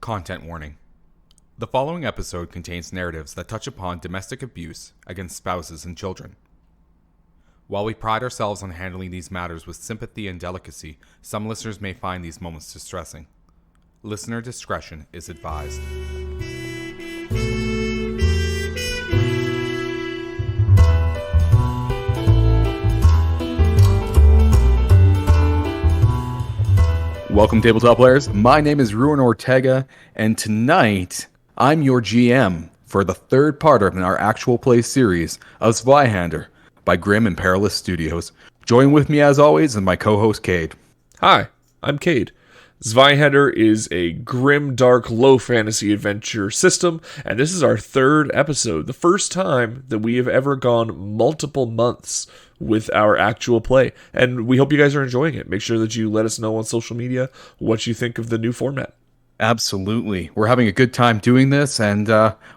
Content warning. The following episode contains narratives that touch upon domestic abuse against spouses and children. While we pride ourselves on handling these matters with sympathy and delicacy, some listeners may find these moments distressing. Listener discretion is advised. Welcome, tabletop players. My name is Ruin Ortega, and tonight I'm your GM for the third part of our actual play series of Zweihander by Grim and Perilous Studios. Join with me, as always, is my co-host, Cade. Hi, I'm Cade. Zweihander is a grim, dark, low fantasy adventure system, and this is our third episode, the first time that we have ever gone multiple months with our actual play, and we hope you guys are enjoying it. Make sure that you let us know on social media what you think of the new format. Absolutely. We're having a good time doing this, and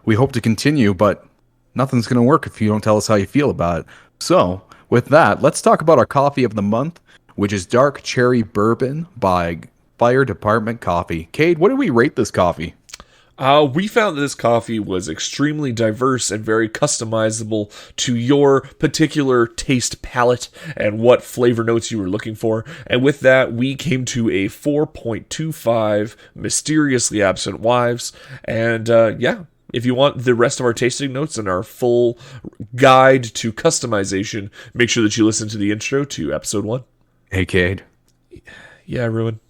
we hope to continue, but nothing's going to work if you don't tell us how you feel about it. So, with that, let's talk about our coffee of the month, which is Dark Cherry Bourbon by Fire Department Coffee. Cade, what do we rate this coffee? We found that this coffee was extremely diverse and very customizable to your particular taste palette and what flavor notes you were looking for. And with that, we came to a 4.25 Mysteriously Absent Wives. And if you want the rest of our tasting notes and our full guide to customization, make sure that you listen to the intro to episode 1. Hey, Cade. Yeah, Ruin.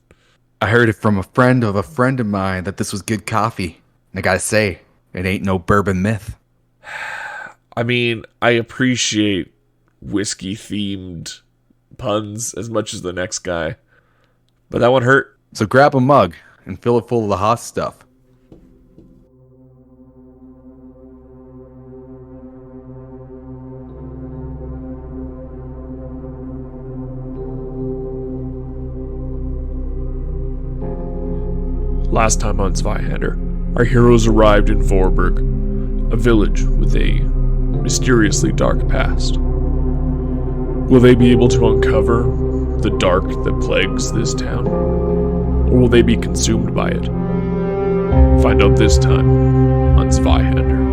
I heard it from a friend of mine that this was good coffee. And I gotta say, it ain't no bourbon myth. I mean, I appreciate whiskey-themed puns as much as the next guy. But that one hurt. So grab a mug and fill it full of the hot stuff. Last time on Zweihander, our heroes arrived in Vorberg, a village with a mysteriously dark past. Will they be able to uncover the dark that plagues this town? Or will they be consumed by it? Find out this time on Zweihander.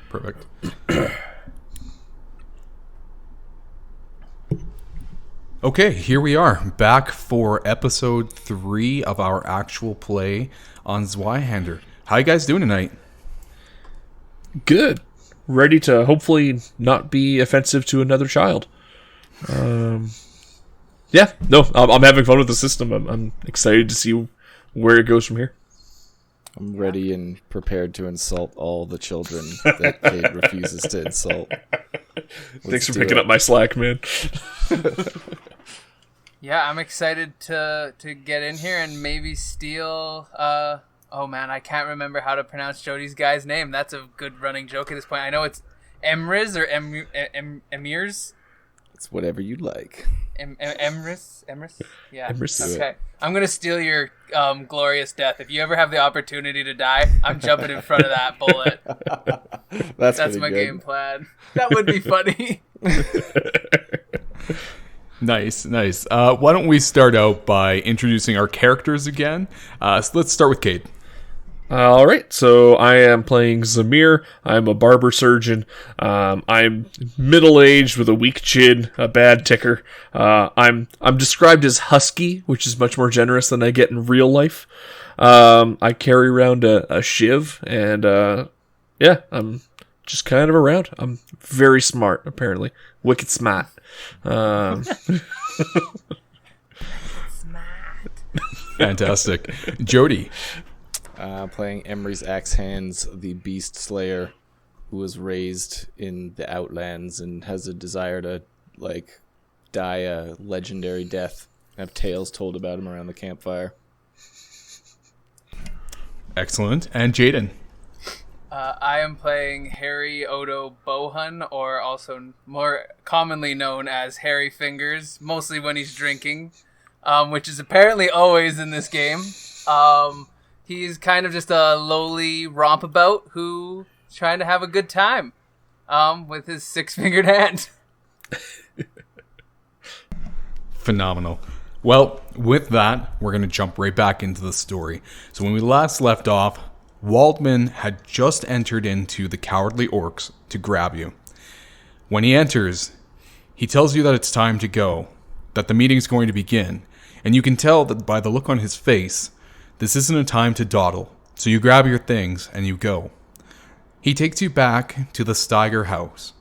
Perfect. Okay, here we are, back for episode 3 of our actual play on Zweihander. How you guys doing tonight? Good. Ready to hopefully not be offensive to another child. I'm having fun with the system. I'm excited to see where it goes from here. I'm ready and prepared to insult all the children that Cade refuses to insult. Thanks for picking up my slack, man. Yeah, I'm excited to get in here and maybe steal... oh man, I can't remember how to pronounce Jody's guy's name. That's a good running joke at this point. I know it's Emriz or Emirs. It's whatever you like. Emrys? Yeah. Emrys. Okay. I'm going to steal your glorious death. If you ever have the opportunity to die, I'm jumping in front of that bullet. That's my good. game plan. That would be funny. Nice. Why don't we start out by introducing our characters again? So let's start with Cade. All right, so I am playing Zamir. I'm a barber surgeon. I'm middle-aged with a weak chin, a bad ticker. I'm described as husky, which is much more generous than I get in real life. I carry around a shiv and Yeah, I'm just kind of around. I'm very smart, apparently. Wicked smart. Fantastic. Jody. Playing Emery's Axe Hands, the Beast Slayer, who was raised in the Outlands and has a desire to, like, die a legendary death. Have tales told about him around the campfire. Excellent. And Jaden. I am playing Harry Odo Bohun, or also more commonly known as Harry Fingers, mostly when he's drinking, which is apparently always in this game. He's kind of just a lowly rompabout who's trying to have a good time with his six-fingered hand. Phenomenal. Well, with that, we're going to jump right back into the story. So when we last left off, Waldman had just entered into the Cowardly Orcs to grab you. When he enters, he tells you that it's time to go, that the meeting's going to begin, and you can tell that by the look on his face, this isn't a time to dawdle, so you grab your things and you go. He takes you back to the Steiger house,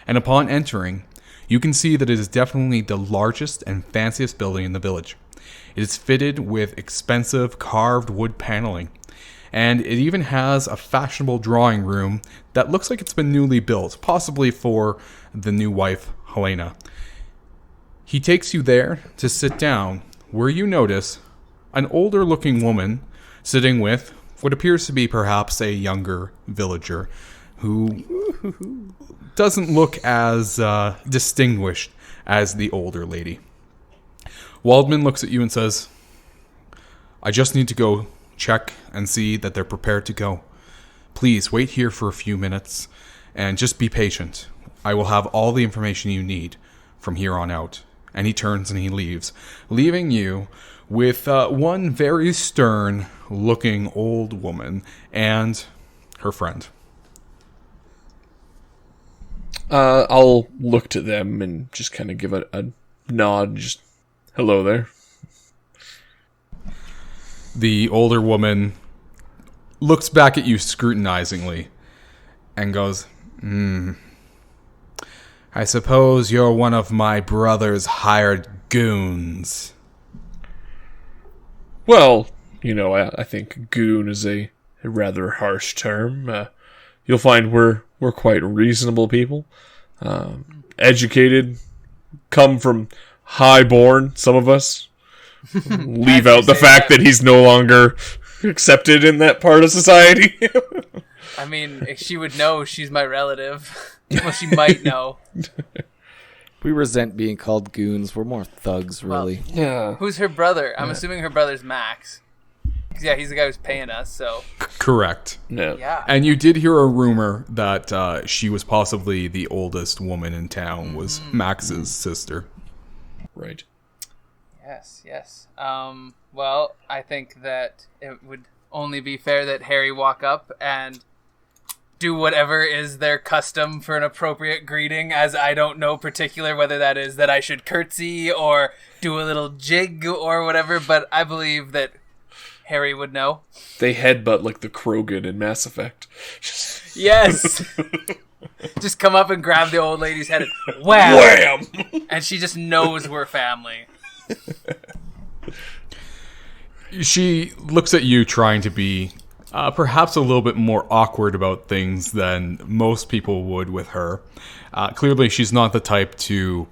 and upon entering, you can see that it is definitely the largest and fanciest building in the village. It is fitted with expensive carved wood paneling, and it even has a fashionable drawing room that looks like it's been newly built, possibly for the new wife, Helena. He takes you there to sit down, where you notice an older-looking woman sitting with what appears to be perhaps a younger villager who doesn't look as distinguished as the older lady. Waldman looks at you and says, I just need to go check and see that they're prepared to go. Please wait here for a few minutes and just be patient. I will have all the information you need from here on out. And he turns and he leaves, leaving you with one very stern-looking old woman and her friend. I'll look to them and just kind of give a nod, just hello there. The older woman looks back at you scrutinizingly and goes, I suppose you're one of my brother's hired goons. Well, I think goon is a rather harsh term. You'll find we're quite reasonable people. Educated, come from high-born, some of us. Leave out the fact that he's no longer accepted in that part of society. I mean, if she would know she's my relative. Well, she might know. We resent being called goons. We're more thugs, really. Yeah. Who's her brother? I'm assuming her brother's Max. 'Cause, yeah, he's the guy who's paying us, so... Correct. No. Yeah. And you did hear a rumor that she was possibly the oldest woman in town, was Max's sister. Right. Yes. Well, I think that it would only be fair that Harry walk up and do whatever is their custom for an appropriate greeting, as I don't know particular whether that is that I should curtsy or do a little jig or whatever, but I believe that Harry would know. They headbutt like the Krogan in Mass Effect. Yes! Just come up and grab the old lady's head and wham! Wham! And she just knows we're family. She looks at you trying to be perhaps a little bit more awkward about things than most people would with her. Clearly, she's not the type to,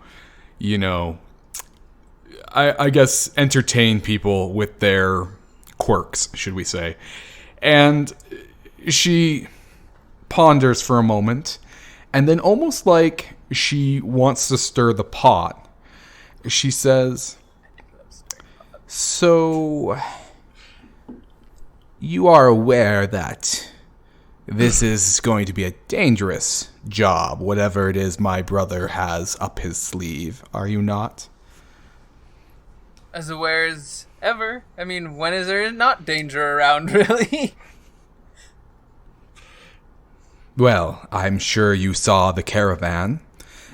I guess, entertain people with their quirks, should we say. And she ponders for a moment, and then almost like she wants to stir the pot, she says, So, you are aware that this is going to be a dangerous job, whatever it is my brother has up his sleeve, are you not? As aware as ever. I mean, when is there not danger around, really? Well, I'm sure you saw the caravan.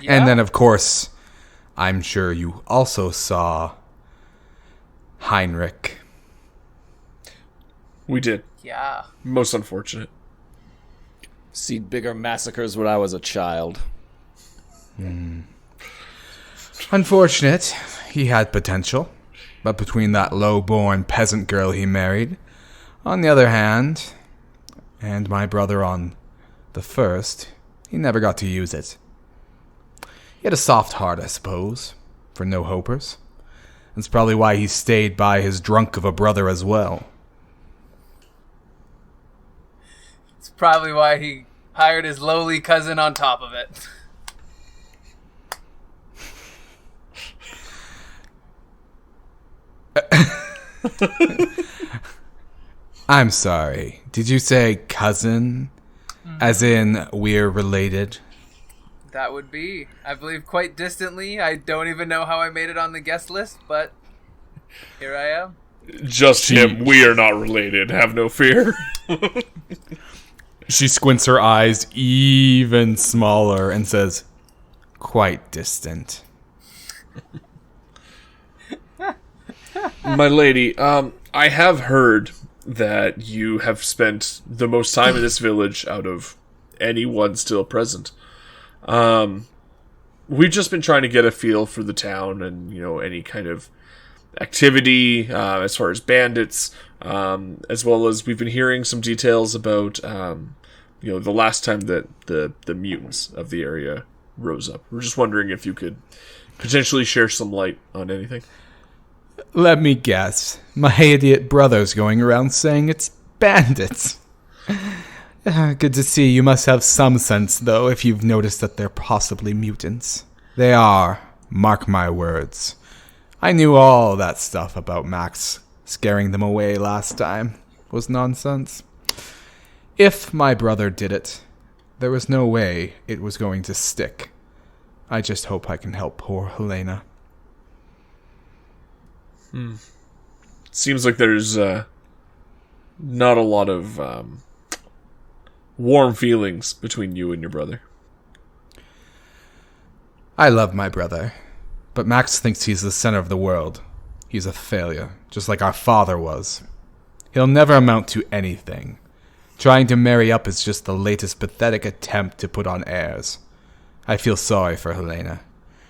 Yeah. And then, of course, I'm sure you also saw Heinrich. We did. Yeah. Most unfortunate. Seen bigger massacres when I was a child. Unfortunate. He had potential. But between that low-born peasant girl he married, on the other hand, and my brother on the first, he never got to use it. He had a soft heart, I suppose, for no-hopers. That's probably why he stayed by his drunk of a brother as well. It's probably why he hired his lowly cousin on top of it. I'm sorry. Did you say cousin? As in, we're related? That would be, I believe, quite distantly. I don't even know how I made it on the guest list, but here I am. Just him. We are not related. Have no fear. She squints her eyes even smaller and says, quite distant. My lady, I have heard that you have spent the most time in this village out of anyone still present. We've just been trying to get a feel for the town and, any kind of activity as far as bandits, as well as we've been hearing some details about, the last time that the mutants of the area rose up. We're just wondering if you could potentially share some light on anything. Let me guess. My idiot brother's going around saying it's bandits. Good to see. You must have some sense, though, if you've noticed that they're possibly mutants. They are. Mark my words. I knew all that stuff about Max scaring them away last time. Was nonsense. If my brother did it, there was no way it was going to stick. I just hope I can help poor Helena. Seems like there's not a lot of warm feelings between you and your brother. I love my brother, but Max thinks he's the center of the world. He's a failure, just like our father was. He'll never amount to anything. Trying to marry up is just the latest pathetic attempt to put on airs. I feel sorry for Helena.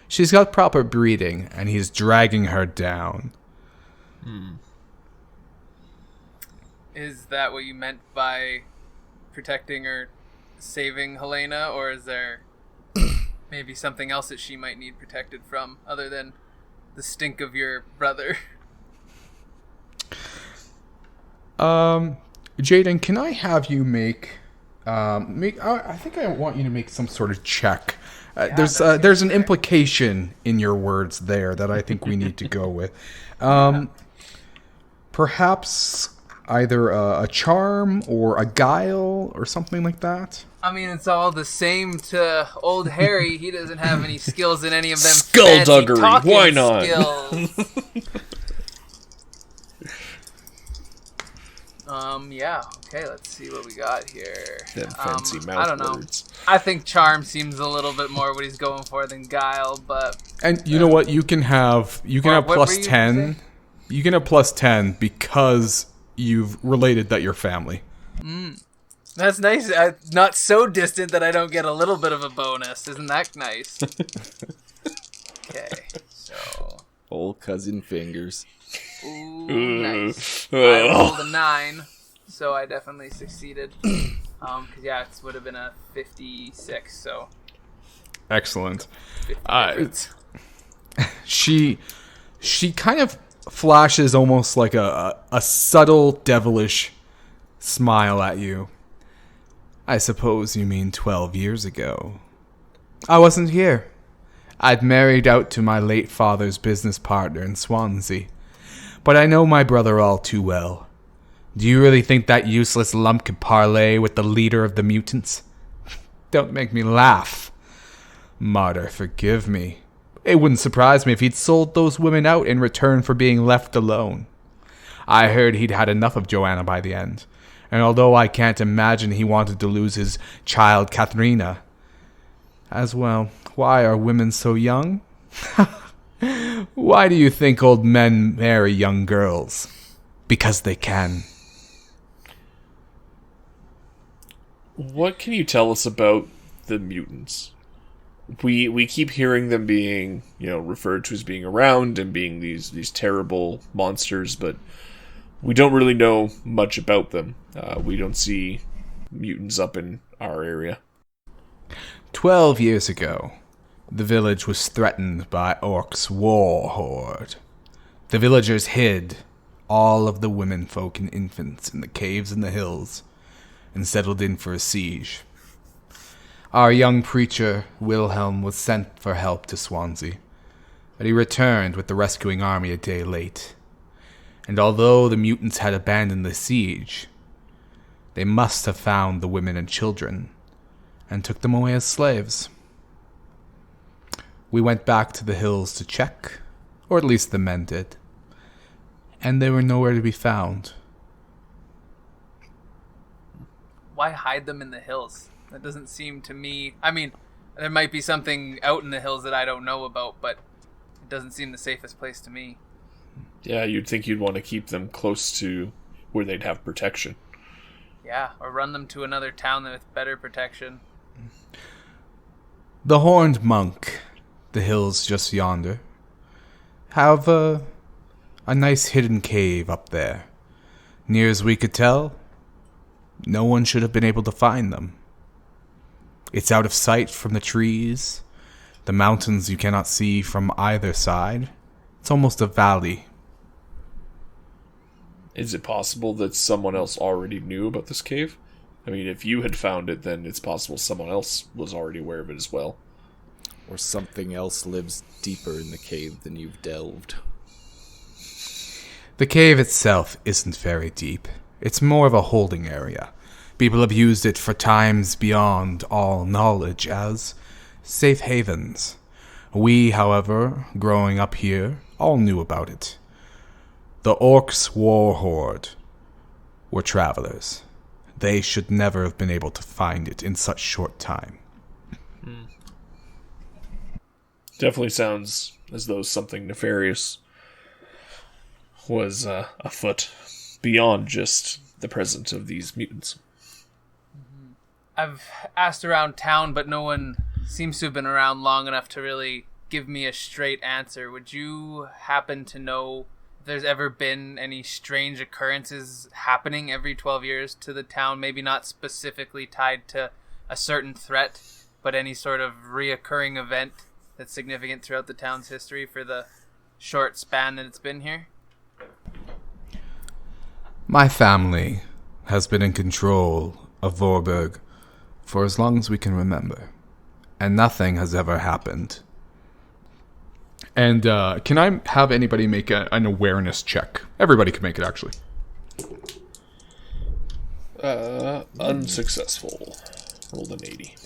She's got proper breeding, and he's dragging her down. Is that what you meant by protecting or saving Helena, or is there maybe something else that she might need protected from other than the stink of your brother? Jaden, can I have you make I think I want you to make some sort of check. There's an implication in your words there that I think we need to go with. Perhaps either a charm or a guile or something like that. I mean, it's all the same to old Harry. He doesn't have any skills in any of them Skullduggery, fancy talking why not? skills. Yeah, okay, let's see what we got here. Them fancy mouth I don't know. words. I think charm seems a little bit more what he's going for than guile, but... And you know what? You can have What plus were you 10. saying? You can have plus 10 because you've related that you're family. That's nice. Not so distant that I don't get a little bit of a bonus. Isn't that nice? Okay, so... Old cousin fingers. Ooh, nice. I rolled a 9, so I definitely succeeded. Because, yeah, it would have been a 56, so... Excellent. 50 She kind of flashes almost like a subtle devilish smile at you. I suppose you mean 12 years ago. I wasn't here. I'd married out to my late father's business partner in Swansea. But I know my brother all too well. Do you really think that useless lump could parley with the leader of the mutants? Don't make me laugh. Martyr, forgive me. It wouldn't surprise me if he'd sold those women out in return for being left alone. I heard he'd had enough of Joanna by the end, and although I can't imagine he wanted to lose his child Katharina as well, why are women so young? Why do you think old men marry young girls? Because they can. What can you tell us about the mutants? We keep hearing them being, referred to as being around and being these terrible monsters, but we don't really know much about them. We don't see mutants up in our area. 12 years ago, the village was threatened by Orcs' war horde. The villagers hid all of the women folk and infants in the caves in the hills and settled in for a siege. Our young preacher, Wilhelm, was sent for help to Swansea, but he returned with the rescuing army a day late. And although the mutants had abandoned the siege, they must have found the women and children and took them away as slaves. We went back to the hills to check, or at least the men did, and they were nowhere to be found. Why hide them in the hills? That doesn't seem to me... I mean, there might be something out in the hills that I don't know about, but it doesn't seem the safest place to me. Yeah, you'd think you'd want to keep them close to where they'd have protection. Yeah, or run them to another town with better protection. The Horned Monk, the hills just yonder, have a nice hidden cave up there. Near as we could tell, no one should have been able to find them. It's out of sight from the trees, the mountains you cannot see from either side. It's almost a valley. Is it possible that someone else already knew about this cave? I mean, if you had found it, then it's possible someone else was already aware of it as well. Or something else lives deeper in the cave than you've delved. The cave itself isn't very deep. It's more of a holding area. People have used it for times beyond all knowledge as safe havens. We, however, growing up here, all knew about it. The Orcs' war horde were travelers. They should never have been able to find it in such short time. Definitely sounds as though something nefarious was afoot beyond just the presence of these mutants. I've asked around town, but no one seems to have been around long enough to really give me a straight answer. Would you happen to know if there's ever been any strange occurrences happening every 12 years to the town? Maybe not specifically tied to a certain threat, but any sort of reoccurring event that's significant throughout the town's history for the short span that it's been here? My family has been in control of Vorberg for as long as we can remember, and nothing has ever happened. And can I have anybody make an awareness check? Everybody can make it, actually. Unsuccessful. Rolled an 80.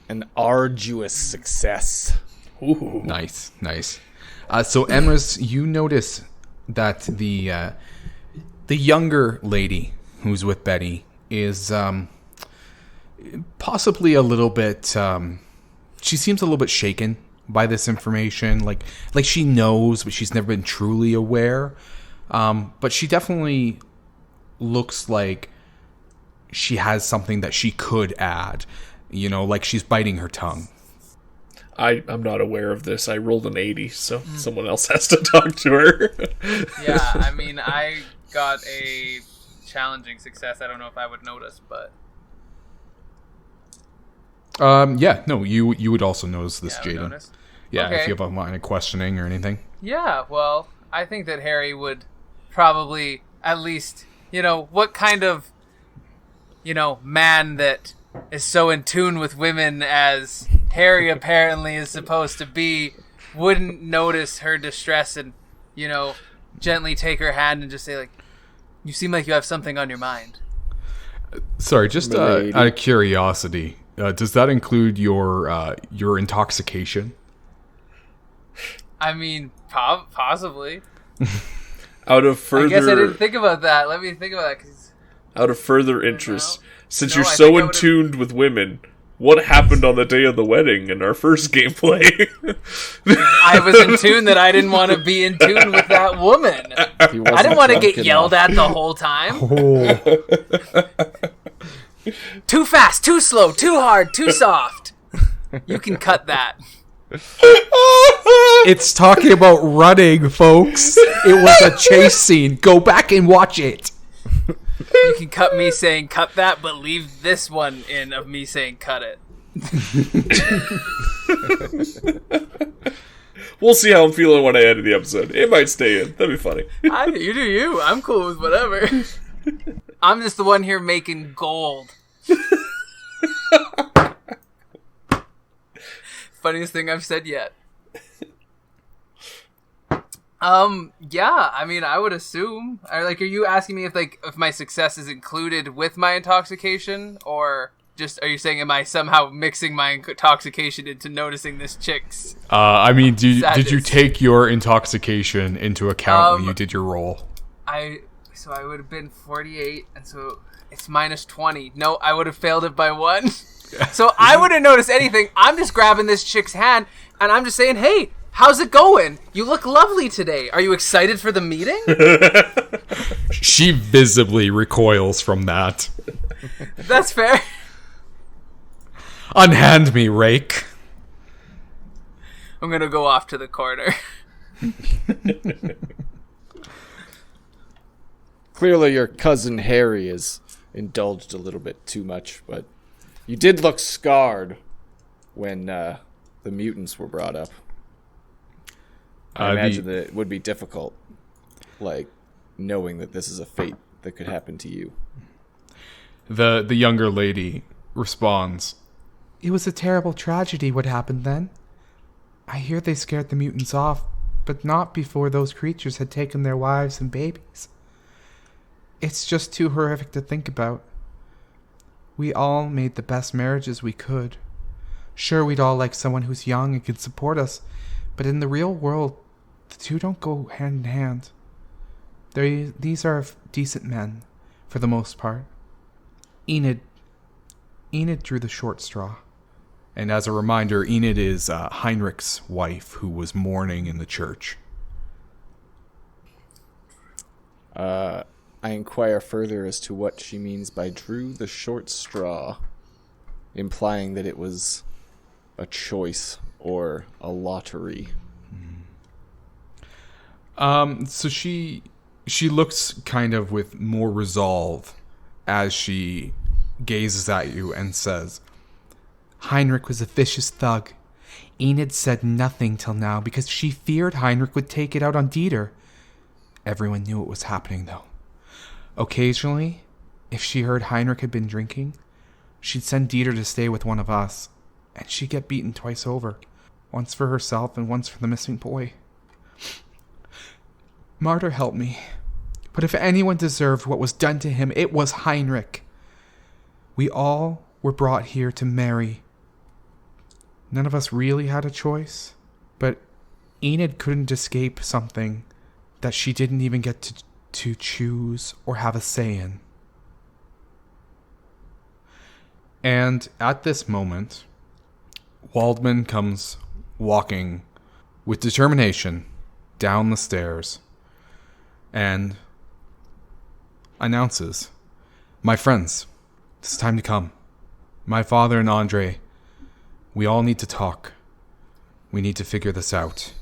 An arduous success. Ooh. Nice. So, Emrys, you notice that the younger lady who's with Betty is possibly a little bit... she seems a little bit shaken by this information. Like she knows, but she's never been truly aware. But she definitely looks like she has something that she could add. Like she's biting her tongue. I'm not aware of this. I rolled an 80, so someone else has to talk to her. Yeah, I mean, I got a challenging success. I don't know if I would notice, but... you would also notice this, Yeah, Jaden. Yeah, okay. if you have a line of questioning or anything. Yeah, well, I think that Harry would probably at least, what kind of, man that is so in tune with women as Harry apparently is supposed to be wouldn't notice her distress and, gently take her hand and just say, like, you seem like you have something on your mind. Sorry, just out of curiosity, does that include your intoxication? I mean, possibly. Out of further... I guess I didn't think about that. Let me think about that. 'Cause out of further interest, since you're I so think I in would've- tuned with women, what happened on the day of the wedding in our first gameplay? I was in tune that I didn't want to be in tune with that woman. He wasn't I didn't want to drunk get yelled enough. at the whole time. Too fast, too slow, too hard, too soft. You can cut that. It's talking about running, folks. It was a chase scene. Go back and watch it. You can cut me saying cut that, but leave this one in of me saying cut it. We'll see how I'm feeling when I edit the episode. It might stay in. That'd be funny. You do you. I'm cool with whatever. I'm just the one here making gold. Funniest thing I've said yet. Yeah, I mean, I would assume. Are you asking me if my success is included with my intoxication, or just are you saying am I somehow mixing my intoxication into noticing this chick's? I mean, did you sadness? take your intoxication into account when you did your roll? So I would have been 48, and so it's minus 20. No, I would have failed it by 1. So I wouldn't notice anything. I'm just grabbing this chick's hand, and I'm just saying, hey, how's it going? You look lovely today. Are you excited for the meeting? She visibly recoils from that. That's fair. Unhand me, rake. I'm going to go off to the corner. Clearly your cousin Harry is indulged a little bit too much, but you did look scarred when the mutants were brought up. I imagine that it would be difficult, knowing that this is a fate that could happen to you. The younger lady responds, "It was a terrible tragedy what happened then. I hear they scared the mutants off, but not before those creatures had taken their wives and babies. It's just too horrific to think about. We all made the best marriages we could. Sure, we'd all like someone who's young and can support us, but in the real world, the two don't go hand in hand. These are decent men, for the most part. Enid drew the short straw." And as a reminder, Enid is Heinrich's wife, who was mourning in the church. I inquire further as to what she means by drew the short straw, implying that it was a choice or a lottery. So she looks kind of with more resolve as she gazes at you and says, "Heinrich was a vicious thug. Enid said nothing till now because she feared Heinrich would take it out on Dieter. Everyone knew it was happening, though. Occasionally, if she heard Heinrich had been drinking, she'd send Dieter to stay with one of us, and she'd get beaten twice over, once for herself and once for the missing boy. Martyr helped me, but if anyone deserved what was done to him, it was Heinrich. We all were brought here to marry. None of us really had a choice, but Enid couldn't escape something that she didn't even get to choose or have a say in." And at this moment, Waldman comes walking with determination down the stairs and announces, "My friends, it's time to come. My father and Andre, we all need to talk. We need to figure this out."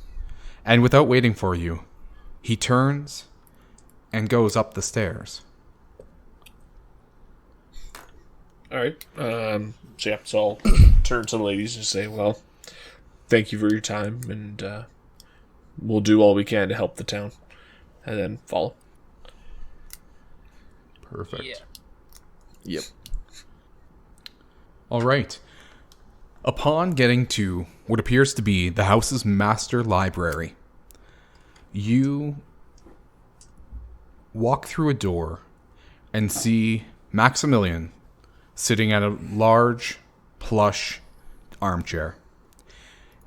And without waiting for you, he turns and goes up the stairs. All right. So I'll turn to the ladies and say, well, thank you for your time, and we'll do all we can to help the town. And then follow. Perfect. Yeah. Yep. All right. Upon getting to what appears to be the house's master library, you walk through a door and see Maximilian sitting at a large, plush armchair.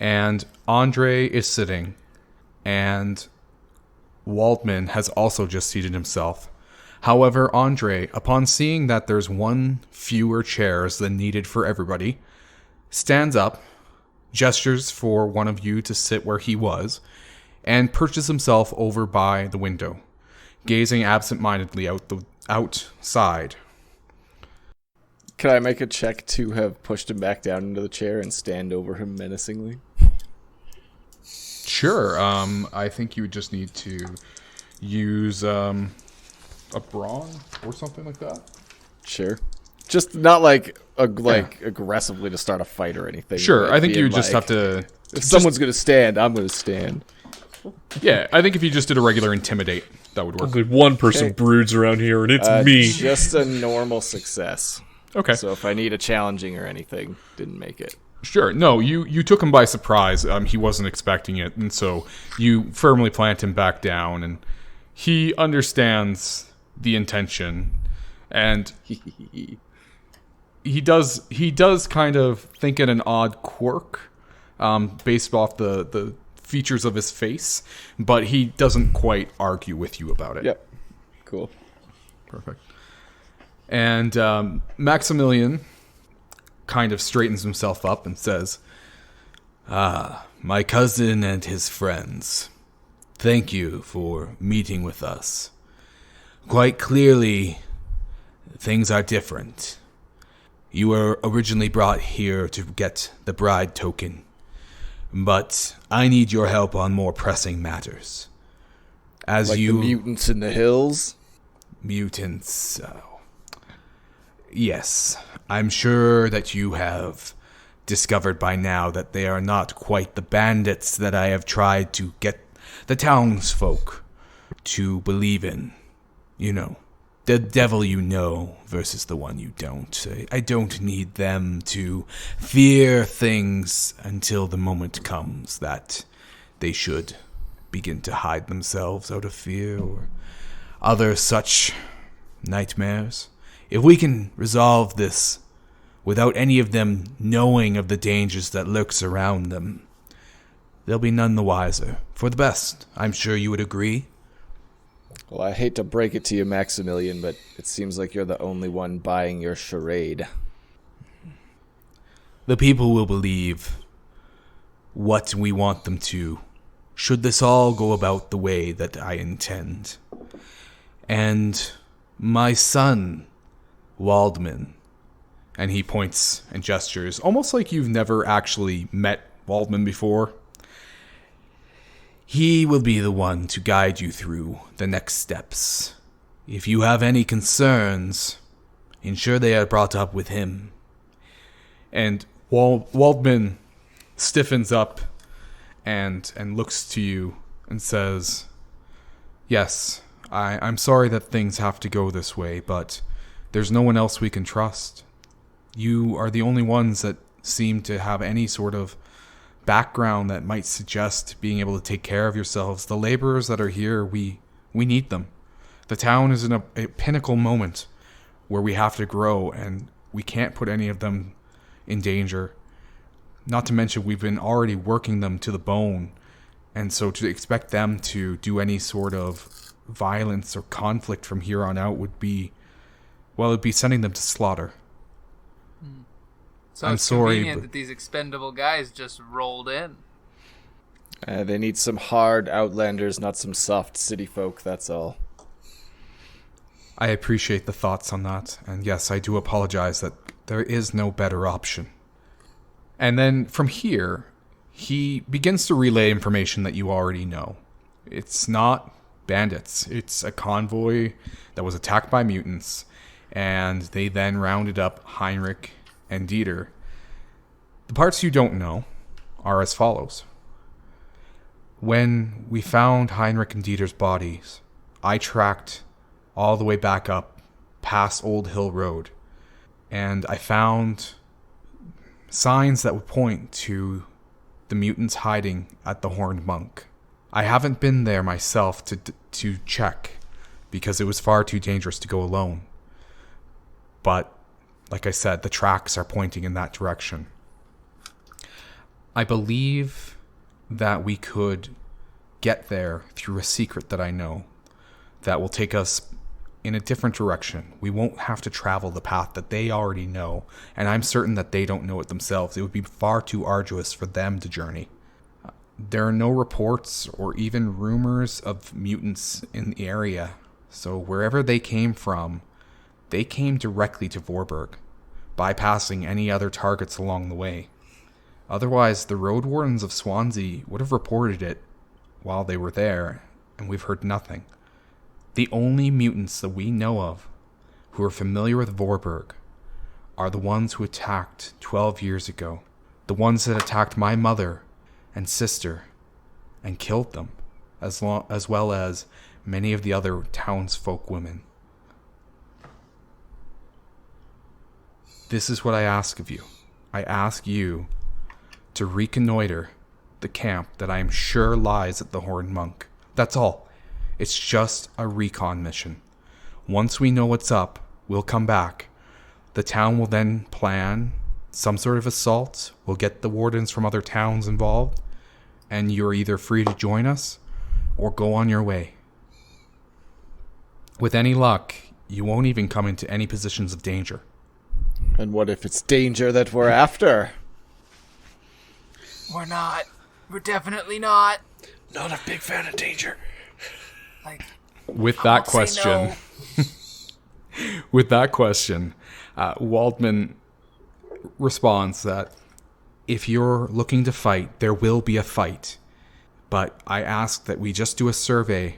And Andre is sitting, and Waldman has also just seated himself. However, Andre, upon seeing that there's one fewer chairs than needed for everybody, stands up, gestures for one of you to sit where he was, and perches himself over by the window, gazing absent-mindedly outside. Can I make a check to have pushed him back down into the chair and stand over him menacingly? Sure. I think you would just need to use a brawn or something like that. Sure. Just not like aggressively to start a fight or anything. Sure. Like I think you being just have to. If someone's going to stand, I'm going to stand. Yeah, I think if you just did a regular intimidate, that would work. Only one person Okay. broods around here, and it's me. Just a normal success. Okay. So if I need a challenging or anything, didn't make it. Sure. No, you took him by surprise. He wasn't expecting it, and so you firmly plant him back down, and he understands the intention, and he does kind of think it an odd quirk, based off the features of his face, but he doesn't quite argue with you about it. Yep. Cool. Perfect. And Maximilian kind of straightens himself up and says, my cousin and his friends, thank you for meeting with us. Quite clearly, things are different. You were originally brought here to get the bride token, but I need your help on more pressing matters. As Like you the mutants in the hills? mutants, yes, I'm sure that you have discovered by now that they are not quite the bandits that I have tried to get the townsfolk to believe in. You know, the devil you know versus the one you don't. I don't need them to fear things until the moment comes that they should begin to hide themselves out of fear or other such nightmares. If we can resolve this without any of them knowing of the dangers that lurks around them, they'll be none the wiser. For the best, I'm sure you would agree. Well, I hate to break it to you, Maximilian, but it seems like you're the only one buying your charade. The people will believe what we want them to, should this all go about the way that I intend. And my son, Waldman, and he points and gestures, almost like you've never actually met Waldman before. He will be the one to guide you through the next steps. If you have any concerns, ensure they are brought up with him. And Waldman stiffens up and looks to you and says, yes, I'm sorry that things have to go this way, but there's no one else we can trust. You are the only ones that seem to have any sort of background that might suggest being able to take care of yourselves. The laborers that are here, we need them. The town is in a pinnacle moment where we have to grow, and we can't put any of them in danger. Not to mention we've been already working them to the bone, and so to expect them to do any sort of violence or conflict from here on out would be, well, it'd be sending them to slaughter. So I'm it's sorry, convenient but that these expendable guys just rolled in. They need some hard outlanders, not some soft city folk, that's all. I appreciate the thoughts on that, and yes, I do apologize that there is no better option. And then from here, he begins to relay information that you already know. It's not bandits, it's a convoy that was attacked by mutants, and they then rounded up Heinrich and Dieter. The parts you don't know are as follows. When we found Heinrich and Dieter's bodies, I tracked all the way back up past Old Hill Road, and I found signs that would point to the mutants hiding at the Horned Monk. I haven't been there myself to check, because it was far too dangerous to go alone. But like I said, the tracks are pointing in that direction. I believe that we could get there through a secret that I know that will take us in a different direction. We won't have to travel the path that they already know, and I'm certain that they don't know it themselves. It would be far too arduous for them to journey. There are no reports or even rumors of mutants in the area, so wherever they came from, they came directly to Vorberg. bypassing any other targets along the way. Otherwise, the road wardens of Swansea would have reported it while they were there, and we've heard nothing. The only mutants that we know of who are familiar with Vorberg are the ones who attacked 12 years ago. The ones that attacked my mother and sister and killed them, as well as many of the other townsfolk women. This is what I ask of you. I ask you to reconnoiter the camp that I am sure lies at the Horned Monk. That's all. It's just a recon mission. Once we know what's up, we'll come back. The town will then plan some sort of assault. We'll get the wardens from other towns involved, and you're either free to join us or go on your way. With any luck, you won't even come into any positions of danger. And what if it's danger that we're after? We're not. We're definitely not. Not a big fan of danger. Like, With I that won't say question, no. with that question, Waldman responds that if you're looking to fight, there will be a fight. But I ask that we just do a survey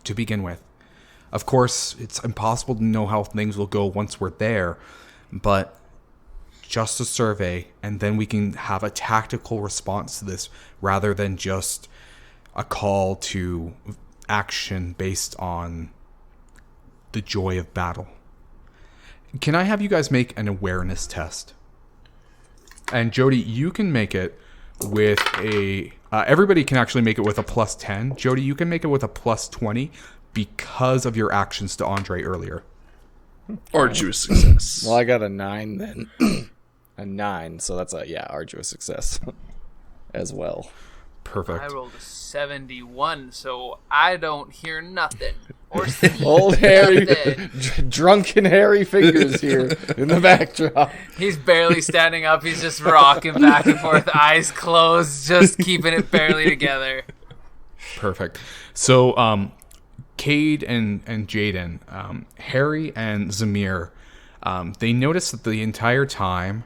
to begin with. Of course, it's impossible to know how things will go once we're there, but just a survey, and then we can have a tactical response to this rather than just a call to action based on the joy of battle. Can I have you guys make an awareness test? And Jody, you can make it with a... everybody can actually make it with a plus 10. Jody, you can make it with a plus 20 because of your actions to Andre earlier. Arduous success. Well, I got a 9 then. A 9, so that's arduous success as well. Perfect. I rolled a 71, so I don't hear nothing. Or see Old Harry, nothing. drunken Harry fingers here in the backdrop. He's barely standing up. He's just rocking back and forth, eyes closed, just keeping it barely together. Perfect. So, Cade and Jaden, Harry and Zamir, they notice that the entire time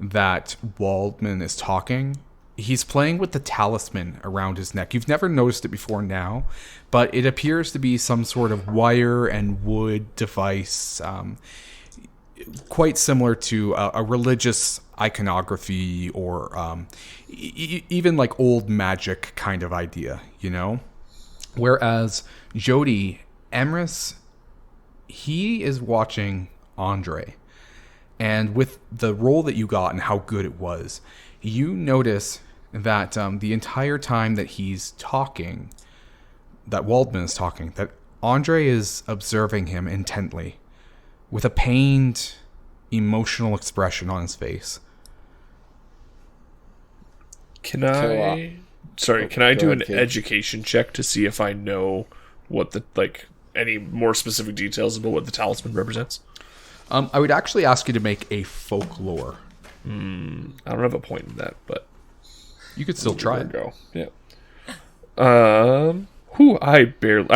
that Waldman is talking, he's playing with the talisman around his neck. You've never noticed it before now, but it appears to be some sort of wire and wood device, quite similar to a religious iconography or even like old magic kind of idea, you know? Whereas Jody, Emrys, he is watching Andre. And with the role that you got and how good it was, you notice that the entire time that he's talking, that Waldman is talking, that Andre is observing him intently with a pained, emotional expression on his face. Can I do an ahead, Kate. education check to see if I know what any more specific details about what the talisman represents? I would actually ask you to make a folklore. I don't have a point in that, but You could still try it. go. Yeah. I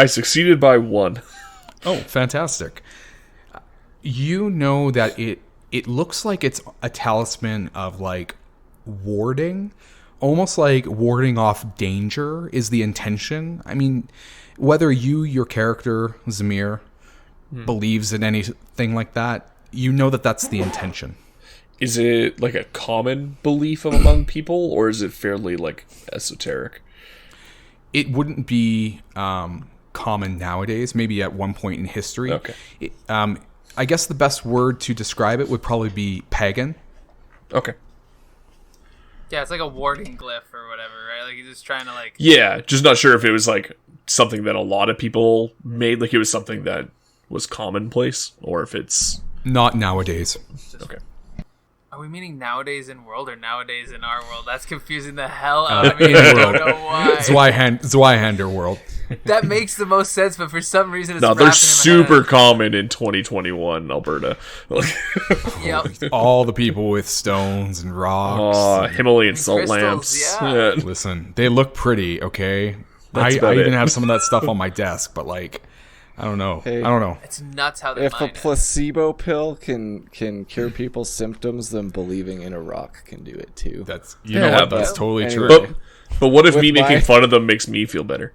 succeeded by 1. Oh, fantastic. You know that it looks like it's a talisman of like warding, almost like warding off danger is the intention. I mean, whether your character, Zamir, believes in anything like that, you know that that's the intention. Is it like a common belief among people, or is it fairly like esoteric? It wouldn't be common nowadays, maybe at one point in history. Okay. I guess the best word to describe it would probably be pagan. Okay. Yeah, it's like a warding glyph or whatever, right? Like he's just trying to like... Yeah, just not sure if it was like something that a lot of people made, like it was something that was commonplace, or if it's... Not nowadays. Okay. Are we meaning nowadays in world or nowadays in our world? That's confusing the hell out of me. In I world. don't know why. Zweihander world. That makes the most sense, but for some reason it's No, wrapping they're in my super head. common in 2021 Alberta. Yep. All the people with stones and rocks. Himalayan salt crystals, lamps. yeah. Listen, they look pretty, okay? That's I about even it. have some of that stuff on my desk, but like, I don't know. Hey. I don't know. It's nuts how they If a mine it. placebo pill can cure people's symptoms, then believing in a rock can do it too. That's you know what? but- That's totally Anyway. true. But what if With me making my- fun of them makes me feel better?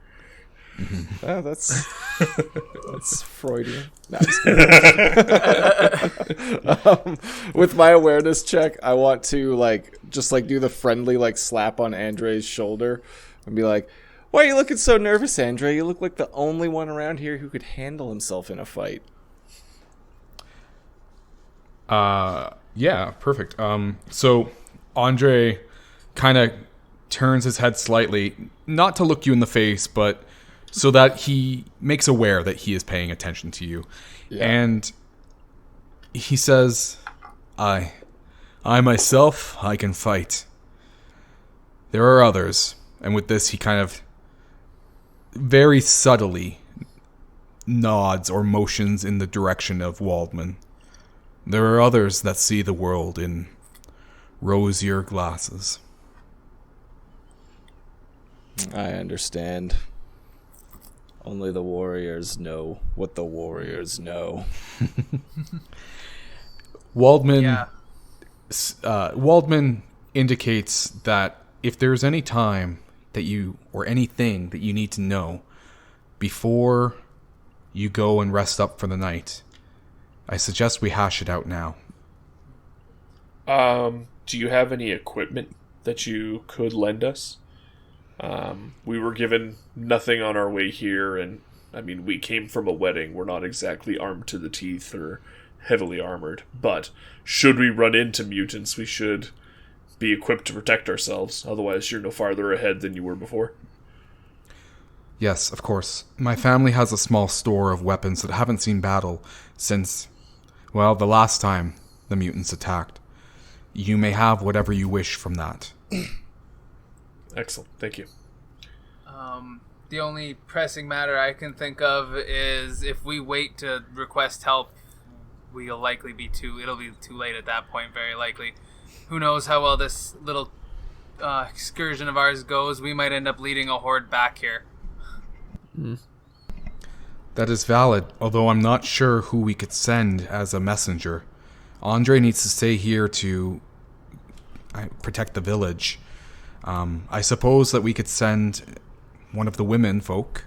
Oh, that's Freudian. No, I'm just kidding. With my awareness check, I want to just do the friendly slap on Andre's shoulder and be like, "Why are you looking so nervous, Andre? You look like the only one around here who could handle himself in a fight." Yeah, perfect. So Andre kind of turns his head slightly, not to look you in the face, but so that he makes aware that he is paying attention to you. Yeah. And he says, I myself, I can fight. There are others. And with this, he kind of very subtly nods or motions in the direction of Waldman. There are others that see the world in rosier glasses. I understand. Only the warriors know what the warriors know. Waldman Yeah. Waldman indicates that if there's any time that you or anything that you need to know before you go and rest up for the night, I suggest we hash it out now. Do you have any equipment that you could lend us? We were given nothing on our way here, and I mean, we came from a wedding. We're not exactly armed to the teeth or heavily armored, but should we run into mutants, we should be equipped to protect ourselves. Otherwise, you're no farther ahead than you were before. Yes, of course. My family has a small store of weapons that haven't seen battle since, well, the last time the mutants attacked. You may have whatever you wish from that. Excellent, thank you. The only pressing matter I can think of is if we wait to request help, it'll be too late at that point, very likely. Who knows how well this little excursion of ours goes. We might end up leading a horde back here. That is valid, although I'm not sure who we could send as a messenger. Andre needs to stay here to protect the village. I suppose that we could send one of the women folk,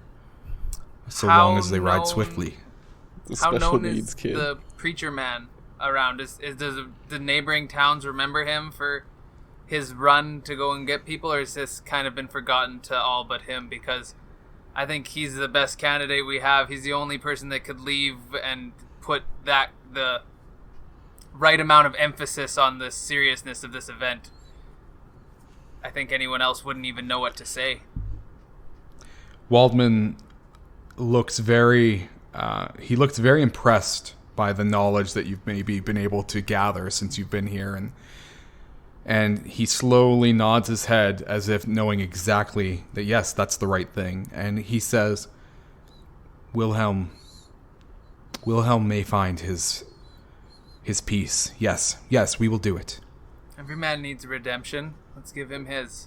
so long as they ride swiftly. The How special known needs is kid. the preacher man around? Does the neighboring towns remember him for his run to go and get people, or has this kind of been forgotten to all but him? Because I think he's the best candidate we have. He's the only person that could leave and put the right amount of emphasis on the seriousness of this event. I think anyone else wouldn't even know what to say. Waldman looks very impressed by the knowledge that you've maybe been able to gather since you've been here, and he slowly nods his head as if knowing exactly that yes, that's the right thing, and he says, Wilhelm may find his peace. Yes, we will do it. Every man needs redemption. Let's give him his.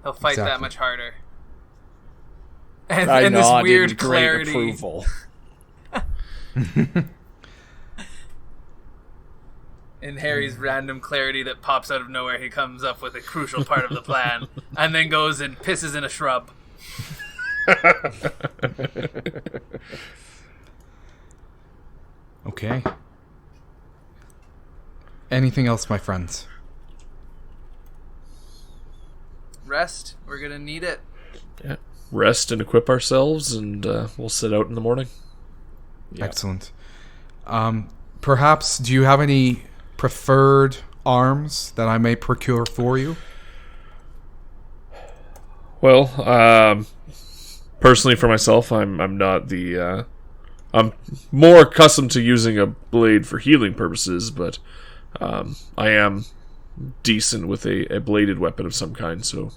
He'll fight that Exactly. much harder. And, I and this nod weird in great clarity. approval. In Harry's random clarity that pops out of nowhere, he comes up with a crucial part of the plan, and then goes and pisses in a shrub. Okay. Anything else, my friends? Rest. We're gonna need it. Yeah. Rest and equip ourselves, and we'll set out in the morning. Yep. Excellent. Perhaps, do you have any preferred arms that I may procure for you? Well, personally for myself, I'm not the... I'm more accustomed to using a blade for healing purposes, but I am decent with a bladed weapon of some kind, so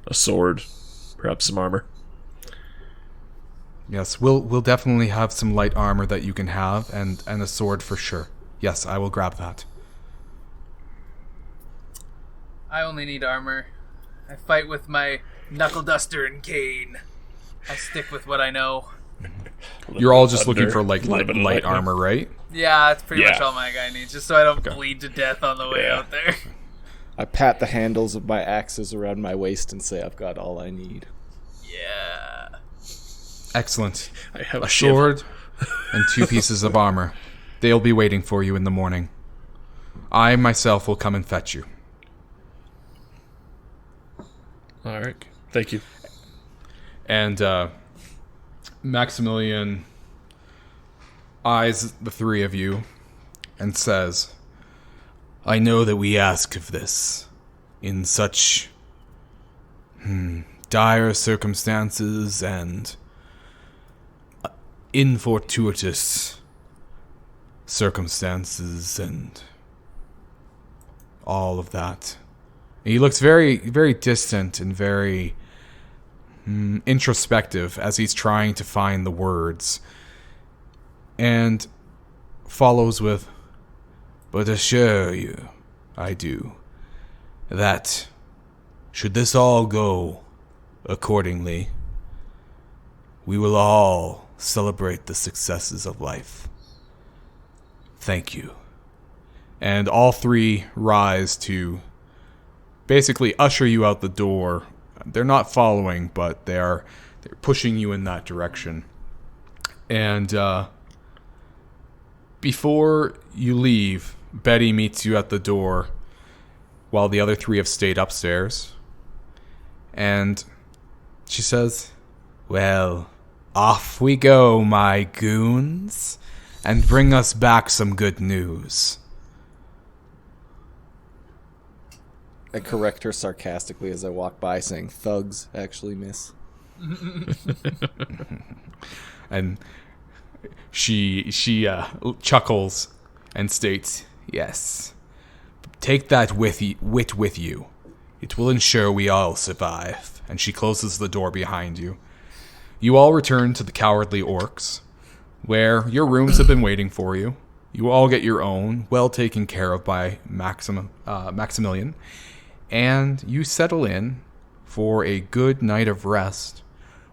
a sword, perhaps some armor. Yes, we'll definitely have some light armor that you can have, and a sword for sure. Yes, I will grab that. I only need armor. I fight with my knuckle duster and cane. I stick with what I know. You're all just looking Thunder, for like light lightning. armor, right? Yeah, that's pretty much Yeah. all my guy needs, just so I don't bleed to death on the way Yeah. out there. I pat the handles of my axes around my waist and say I've got all I need. Yeah. Excellent. I have A sword and 2 pieces of armor. They'll be waiting for you in the morning. I myself will come and fetch you. All right. Thank you. And Maximilian eyes the 3 of you and says, I know that we ask of this in such dire circumstances and infortuitous circumstances and all of that. He looks very, very distant and very introspective as he's trying to find the words, and follows with, but assure you, I do, that should this all go accordingly, we will all celebrate the successes of life. Thank you. And all 3 rise to basically usher you out the door. They're not following, but they're pushing you in that direction. And before you leave, Betty meets you at the door while the other 3 have stayed upstairs. And she says, well, off we go, my goons, and bring us back some good news. I correct her sarcastically as I walk by, saying thugs actually miss. And she chuckles and states, yes, take that wit with you. It will ensure we all survive. And she closes the door behind you. You all return to the Cowardly Orcs, where your rooms have been waiting for you. You all get your own, well taken care of by Maximilian. And you settle in for a good night of rest,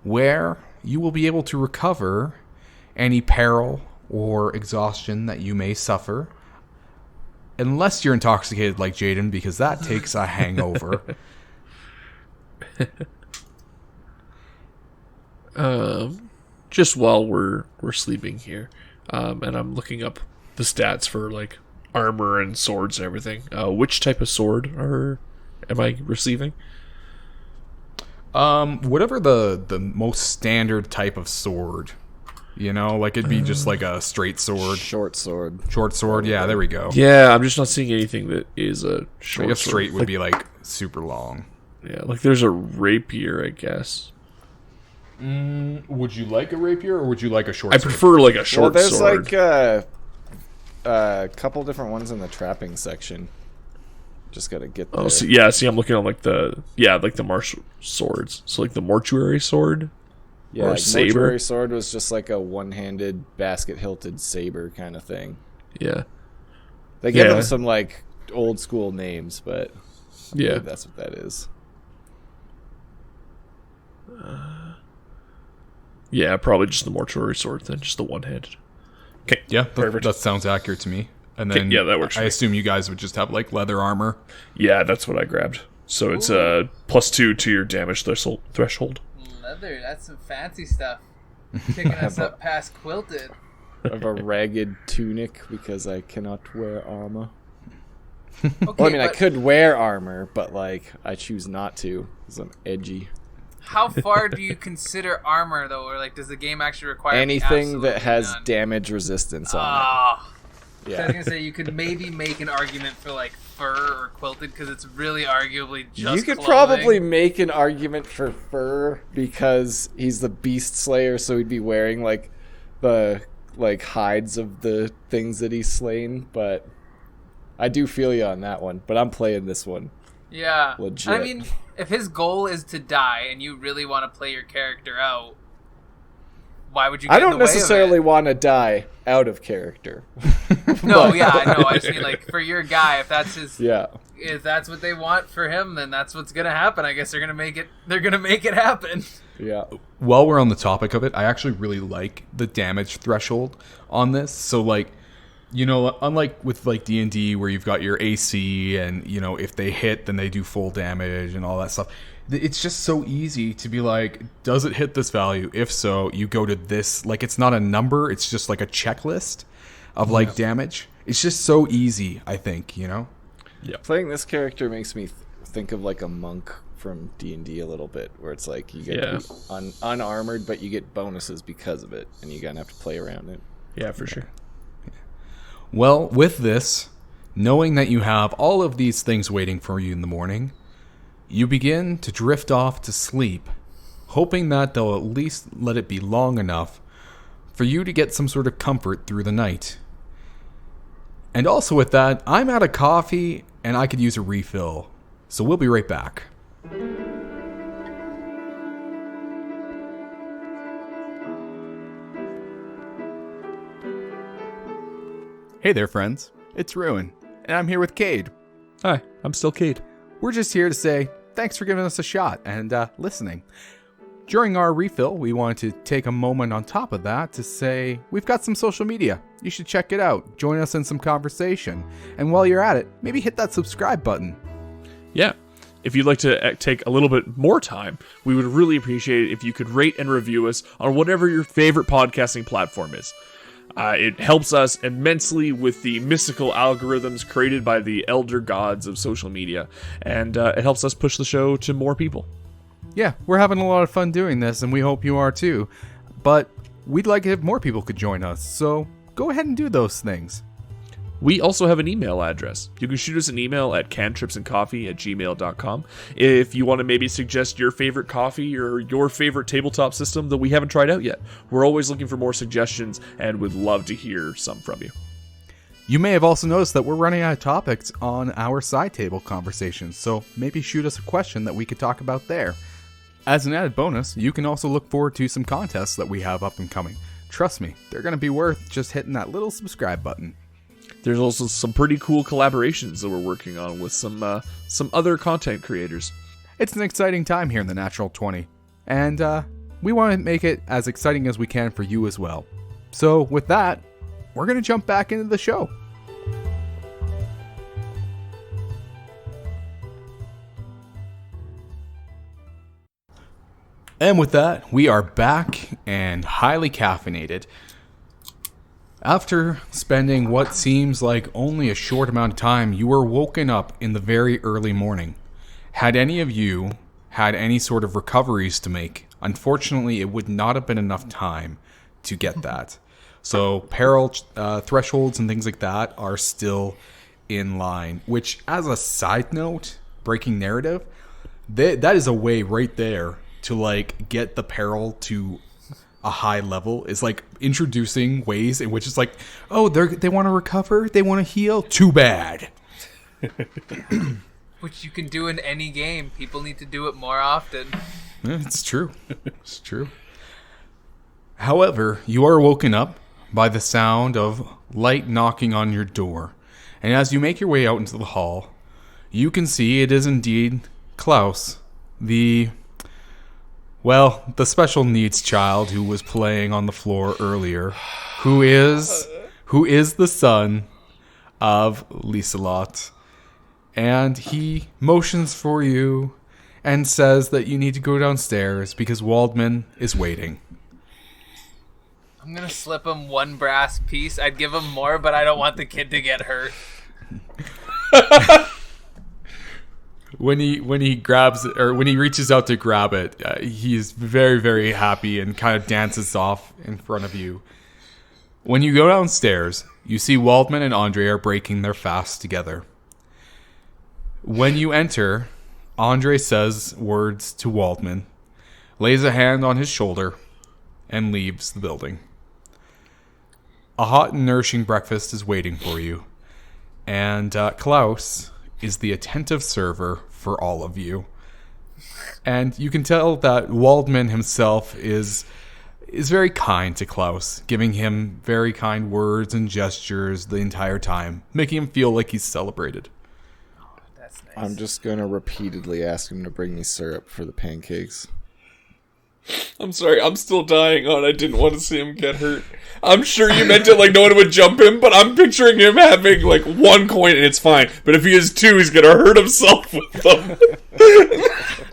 where you will be able to recover any peril or exhaustion that you may suffer. Unless you're intoxicated like Jaden, because that takes a hangover. Just while we're sleeping here, and I'm looking up the stats for like armor and swords and everything. Which type of sword am I receiving? Whatever the most standard type of sword. You know, like it'd be just like a straight sword. Short sword. Short sword, yeah, there we go. Yeah, I'm just not seeing anything that is a I short guess sword. straight would be like super long. Yeah, like there's a rapier, I guess. Would you like a rapier or would you like a short I sword? prefer like a short Well, there's sword. like a couple different ones in the trapping section. Just gotta get there. Oh, see, I'm looking on like the martial swords. So like the mortuary sword. Yeah, or like saber. mortuary sword was just like a one-handed, basket-hilted saber kind of thing. Yeah, They give Yeah. them some like old school names, but I yeah. believe that's what that is. Yeah, probably just the mortuary sword then, just the one-handed. Okay, Yeah, perfect. that sounds accurate to me. And Okay, then yeah, that works for I me. assume you guys would just have like leather armor. Yeah, that's what I grabbed. So it's +2 to your damage threshold. Leather, that's some fancy stuff. Taking us up past quilted. I have a ragged tunic because I cannot wear armor. Okay, Well, I mean, I but could wear armor, but like I choose not to because I'm edgy. how far do you consider armor, though? Or like, does the game actually require Anything that absolutely has none? damage resistance on Ah. it. I was Yeah. gonna say you could maybe make an argument for like fur or quilted because it's really arguably just. You could clothing. probably make an argument for fur because he's the beast slayer, so he'd be wearing like the like hides of the things that he's slain. But I do feel you on that one. But I'm playing this one. Yeah. Legit. I mean, if his goal is to die and you really want to play your character out, why would you? Get I in don't the way of necessarily it? want to die out of character. No, yeah, I know. I just mean like for your guy, if that's his, Yeah. if that's what they want for him, then that's what's gonna happen. I guess they're gonna make it. They're gonna make it happen. Yeah. While we're on the topic of it, I actually really like the damage threshold on this. So, like, you know, unlike with like D&D where you've got your AC and, you know, if they hit, then they do full damage and all that stuff. It's just so easy to be like, does it hit this value? If so, you go to this. Like, it's not a number. It's just like a checklist of like damage. It's just so easy, I think, you know? Yeah. Playing this character makes me think of like a monk from D&D a little bit, where it's like you get to be unarmored, but you get bonuses because of it, and you're gonna have to play around it. Yeah, for sure. Well, with this, knowing that you have all of these things waiting for you in the morning, you begin to drift off to sleep, hoping that they'll at least let it be long enough for you to get some sort of comfort through the night. And also with that, I'm out of coffee and I could use a refill, so we'll be right back. Hey there, friends. It's Ruin, and I'm here with Cade. Hi, I'm still Cade. We're just here to say thanks for giving us a shot and listening. During our refill, we wanted to take a moment on top of that to say we've got some social media. You should check it out. Join us in some conversation. And while you're at it, maybe hit that subscribe button. Yeah. If you'd like to take a little bit more time, we would really appreciate it if you could rate and review us on whatever your favorite podcasting platform is. It helps us immensely with the mystical algorithms created by the elder gods of social media, and it helps us push the show to more people. Yeah, we're having a lot of fun doing this, and we hope you are too. But we'd like it if more people could join us, so go ahead and do those things. We also have an email address. You can shoot us an email at cantripsandcoffee@gmail.com if you want to maybe suggest your favorite coffee or your favorite tabletop system that we haven't tried out yet. We're always looking for more suggestions and would love to hear some from you. You may have also noticed that we're running out of topics on our side table conversations, so maybe shoot us a question that we could talk about there. As an added bonus, you can also look forward to some contests that we have up and coming. Trust me, they're going to be worth just hitting that little subscribe button. There's also some pretty cool collaborations that we're working on with some other content creators. It's an exciting time here in the Natural 20, and we want to make it as exciting as we can for you as well. So with that, we're going to jump back into the show. And with that, we are back and highly caffeinated. After spending what seems like only a short amount of time, you were woken up in the very early morning. Had any of you had any sort of recoveries to make, unfortunately it would not have been enough time to get that. So peril thresholds and things like that are still in line, which as a side note, breaking narrative, that is a way right there to like get the peril to a high level, is like introducing ways in which it's like, oh, they want to recover, they want to heal, too bad. Which you can do in any game. People need to do it more often. It's true. It's true. However, you are woken up by the sound of light knocking on your door, and as you make your way out into the hall, you can see it is indeed Klaus, the special needs child who was playing on the floor earlier, who is the son of Lieselot. And he motions for you and says that you need to go downstairs because Waldman is waiting. I'm gonna slip him one brass piece. I'd give him more, but I don't want the kid to get hurt. When he grabs it, or when he reaches out to grab it, he's very, very happy and kind of dances off in front of you. When you go downstairs, you see Waldman and Andre are breaking their fast together. When you enter, Andre says words to Waldman, lays a hand on his shoulder, and leaves the building. A hot and nourishing breakfast is waiting for you, and Klaus is the attentive server for all of you. And you can tell that Waldman himself is very kind to Klaus, giving him very kind words and gestures the entire time, making him feel like he's celebrated. I'm just going to repeatedly ask him to bring me syrup for the pancakes. I'm sorry, I'm still dying on. I didn't want to see him get hurt. I'm sure you meant it like no one would jump him, but I'm picturing him having like 1 coin and it's fine. But if he has 2, he's gonna hurt himself with them.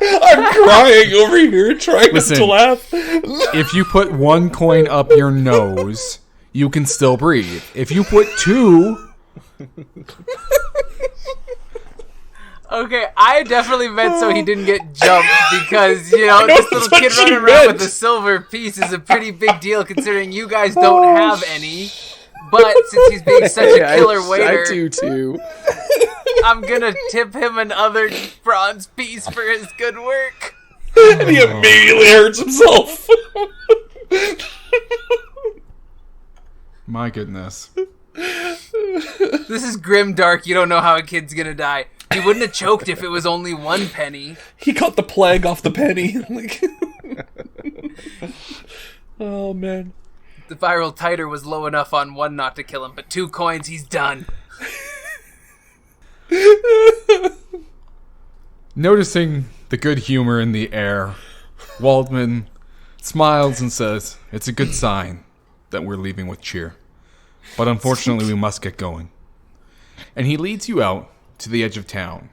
I'm crying over here trying not to laugh. If you put 1 coin up your nose, you can still breathe. If you put 2... Okay, I definitely meant so he didn't get jumped because, you know, this little kid running around with a silver piece is a pretty big deal considering you guys don't have any. But since he's being such a killer waiter, I do too. I'm gonna tip him another bronze piece for his good work. And he immediately hurts himself. My goodness. This is grim dark. You don't know how a kid's gonna die. He wouldn't have choked if it was only 1 penny. He caught the plague off the penny. Like, oh, man. The viral titer was low enough on 1 not to kill him, but 2 coins, he's done. Noticing the good humor in the air, Waldman smiles and says, "It's a good sign that we're leaving with cheer. But unfortunately, we must get going." And he leads you out to the edge of town.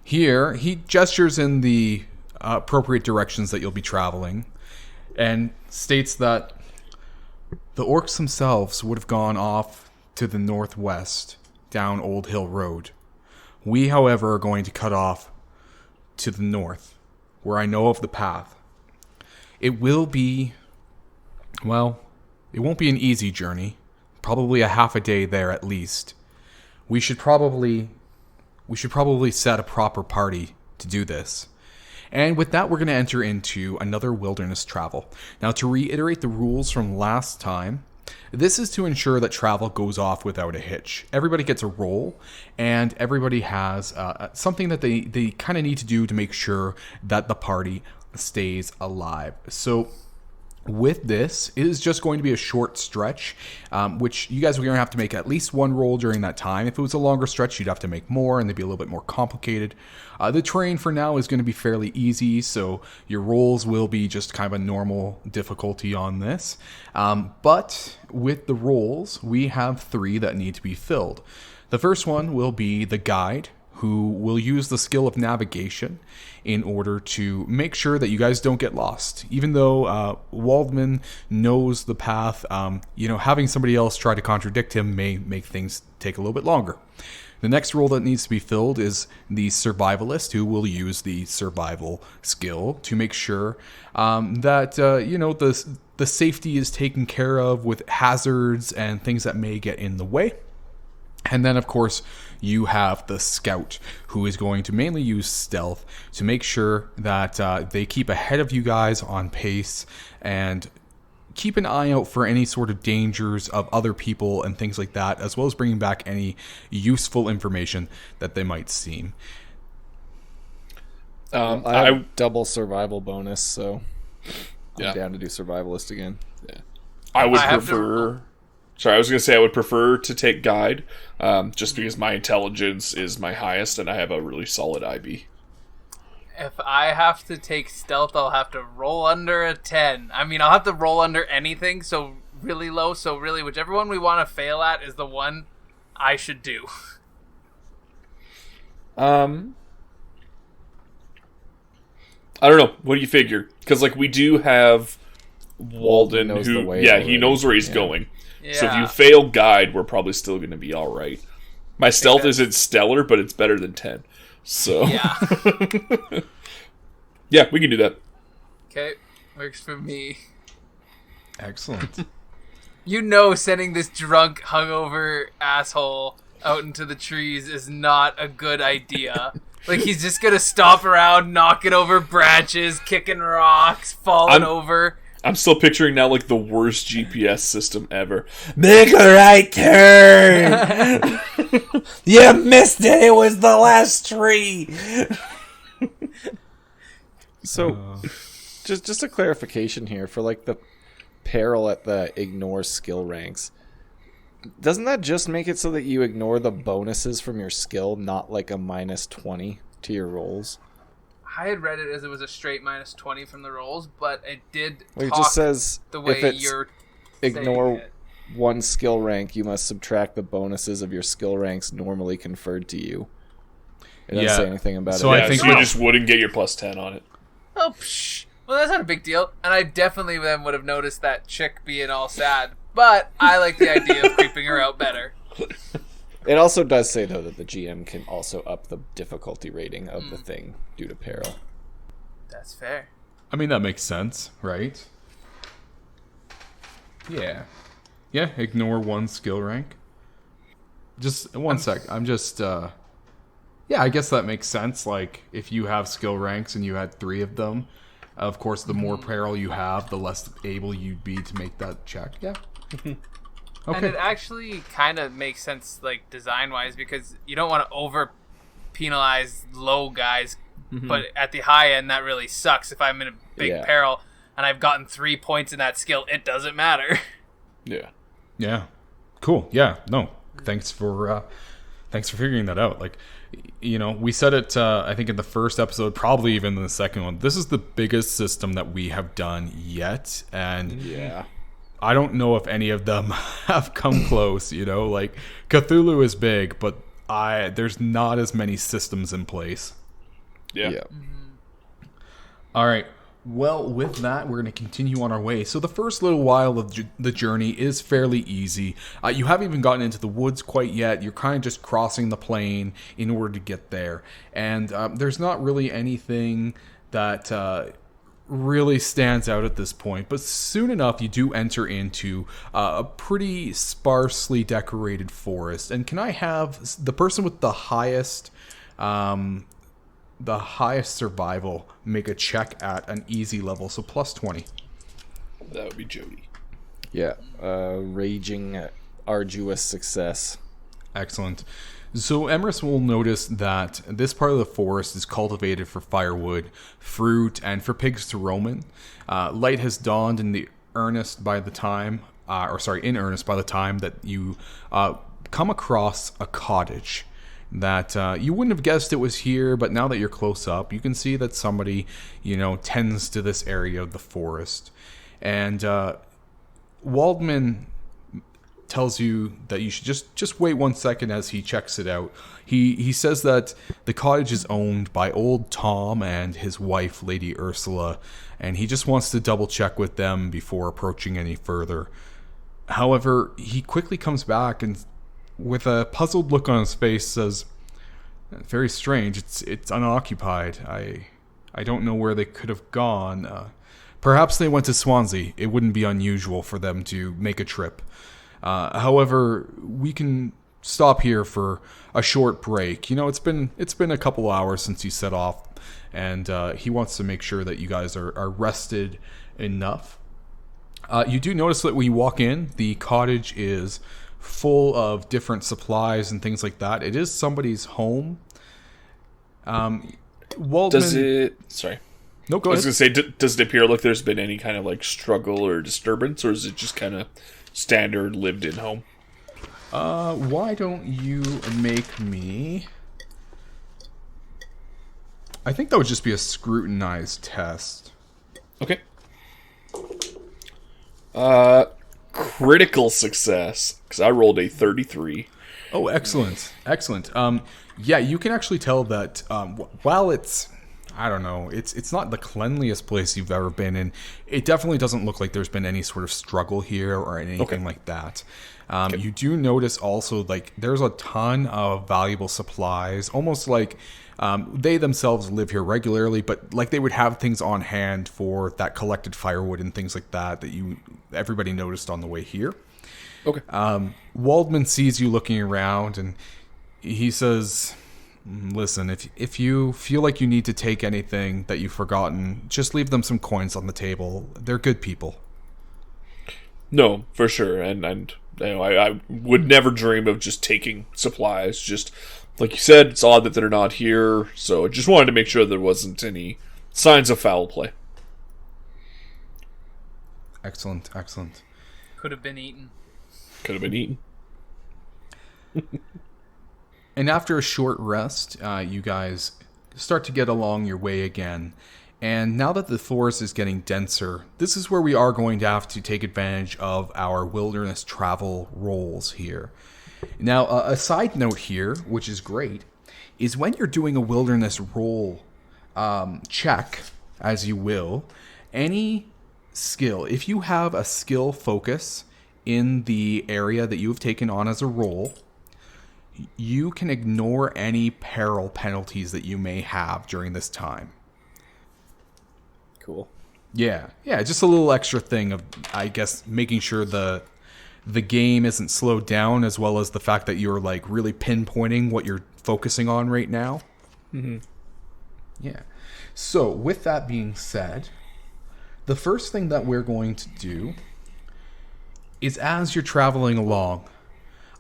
Here, he gestures in the appropriate directions that you'll be traveling and states that the orcs themselves would have gone off to the northwest down Old Hill Road. We, however, are going to cut off to the north, where I know of the path. It will be, well, it won't be an easy journey. Probably a half a day there at least. We should probably set a proper party to do this. And with that, we're going to enter into another wilderness travel. Now, to reiterate the rules from last time, this is to ensure that travel goes off without a hitch. Everybody gets a role, and everybody has something that they kind of need to do to make sure that the party stays alive. So with this, it is just going to be a short stretch, which you guys are going to have to make at least 1 roll during that time. If it was a longer stretch, you'd have to make more, and they'd be a little bit more complicated. The terrain for now is going to be fairly easy, so your rolls will be just kind of a normal difficulty on this. But with the rolls, we have 3 that need to be filled. The first one will be the guide, who will use the skill of navigation in order to make sure that you guys don't get lost. Even though Waldman knows the path, having somebody else try to contradict him may make things take a little bit longer. The next role that needs to be filled is the survivalist, who will use the survival skill to make sure that the safety is taken care of with hazards and things that may get in the way. And then, of course, you have the scout, who is going to mainly use stealth to make sure that they keep ahead of you guys on pace and keep an eye out for any sort of dangers of other people and things like that, as well as bringing back any useful information that they might seem. I have double survival bonus, so I'm down to do survivalist again. Yeah. I would prefer... Sorry, I was going to say I would prefer to take guide, just because my intelligence is my highest and I have a really solid IB. If I have to take stealth, I'll have to roll under a 10. I mean, I'll have to roll under anything, so really low. So really, whichever one we want to fail at is the one I should do. I don't know. What do you figure? Because, we do have Walden, who... Yeah, he knows where he's going. Yeah. So if you fail guide, we're probably still going to be all right. My stealth isn't stellar, but it's better than 10. So yeah, yeah, we can do that. Okay, works for me. Excellent. Sending this drunk, hungover asshole out into the trees is not a good idea. He's just gonna stomp around, knocking over branches, kicking rocks, falling over. I'm still picturing now the worst GPS system ever. Make a right turn! You missed it! It was the last tree! So, just a clarification here for the peril at the ignore skill ranks. Doesn't that just make it so that you ignore the bonuses from your skill, not a -20 to your rolls? I had read it as it was a straight -20 from the rolls, but it did. Well, it talk just says the way if it's you're ignore saying it. one skill rank, you must subtract the bonuses of your skill ranks normally conferred to you. It doesn't Yeah. say anything about So it. I think so you just wouldn't get your +10 on it. Oh, psh. Well, that's not a big deal, and I definitely then would have noticed that chick being all sad. But I like the idea of creeping her out better. It also does say, though, that the GM can also up the difficulty rating of the thing due to peril. That's fair. I mean, that makes sense, right? Yeah. Yeah, ignore one skill rank. Just one sec. I'm just, yeah, I guess that makes sense. Like, if you have skill ranks and you had 3 of them, of course, the more peril you have, the less able you'd be to make that check. Yeah. And Okay. it actually kind of makes sense, like, design-wise, because you don't want to over-penalize low guys, but at the high end, that really sucks. If I'm in a big peril and I've gotten 3 points in that skill, it doesn't matter. Yeah. Yeah. Cool. Yeah. No. Thanks for figuring that out. Like, you know, we said it, I think in the first episode, probably even in the second one. This is the biggest system that we have done yet, and Yeah. I don't know if any of them have come close. You know, like Cthulhu is big, but there's not as many systems in place. Yeah. All right. Well, with that, we're going to continue on our way. So the first little while of the journey is fairly easy. You haven't even gotten into the woods quite yet. You're kind of just crossing the plain in order to get there. And there's not really anything that really stands out at this point. But soon enough, you do enter into a pretty sparsely decorated forest. And can I have the person with the highest survival make a check at an easy level, so +20. That would be Jody. Yeah. Raging, arduous success. Excellent. So Emrys will notice that this part of the forest is cultivated for firewood, fruit, and for pigs to roam in. Light has dawned in earnest by the time that you come across a cottage that you wouldn't have guessed it was here, but now that you're close up, you can see that somebody, tends to this area of the forest. And Waldman tells you that you should just wait 1 second as he checks it out. He says that the cottage is owned by old Tom and his wife, Lady Ursula, and he just wants to double check with them before approaching any further. However, he quickly comes back and with a puzzled look on his face says, "Very strange, it's unoccupied. I don't know where they could have gone. Perhaps they went to Swansea. It wouldn't be unusual for them to make a trip. However, we can stop here for a short break. It's been a couple hours since you set off, and he wants to make sure that you guys are rested enough." You do notice that when you walk in, the cottage is full of different supplies and things like that. It is somebody's home. Waldman... Sorry. No, go I was ahead. going to say, does it appear like there's been any kind of like struggle or disturbance, or is it just kind of standard lived-in home? Why don't you make me... I think that would just be a scrutinized test. Okay. Critical success, because I rolled a 33. Oh, excellent. Excellent. Yeah, you can actually tell that while it's... I don't know. It's not the cleanliest place you've ever been in. It definitely doesn't look like there's been any sort of struggle here or anything like that. You do notice also like there's a ton of valuable supplies, almost like they themselves live here regularly, but like they would have things on hand for that collected firewood and things like that everybody noticed on the way here. Okay. Waldman sees you looking around and he says, "Listen, if you feel like you need to take anything that you've forgotten, just leave them some coins on the table. They're good people." No, for sure, and I would never dream of just taking supplies. Just like you said, it's odd that they're not here, so I just wanted to make sure there wasn't any signs of foul play. Excellent, excellent. Could have been eaten. Could have been eaten. And after a short rest, you guys start to get along your way again. And now that the forest is getting denser, this is where we are going to have to take advantage of our wilderness travel rolls here. Now, a side note here, which is great, is when you're doing a wilderness roll check, as you will, any skill, if you have a skill focus in the area that you have taken on as a roll, you can ignore any peril penalties that you may have during this time. Cool. Yeah, just a little extra thing of, I guess, making sure the game isn't slowed down, as well as the fact that you're like really pinpointing what you're focusing on right now. Mm-hmm. Yeah. So with that being said, the first thing that we're going to do is, as you're traveling along,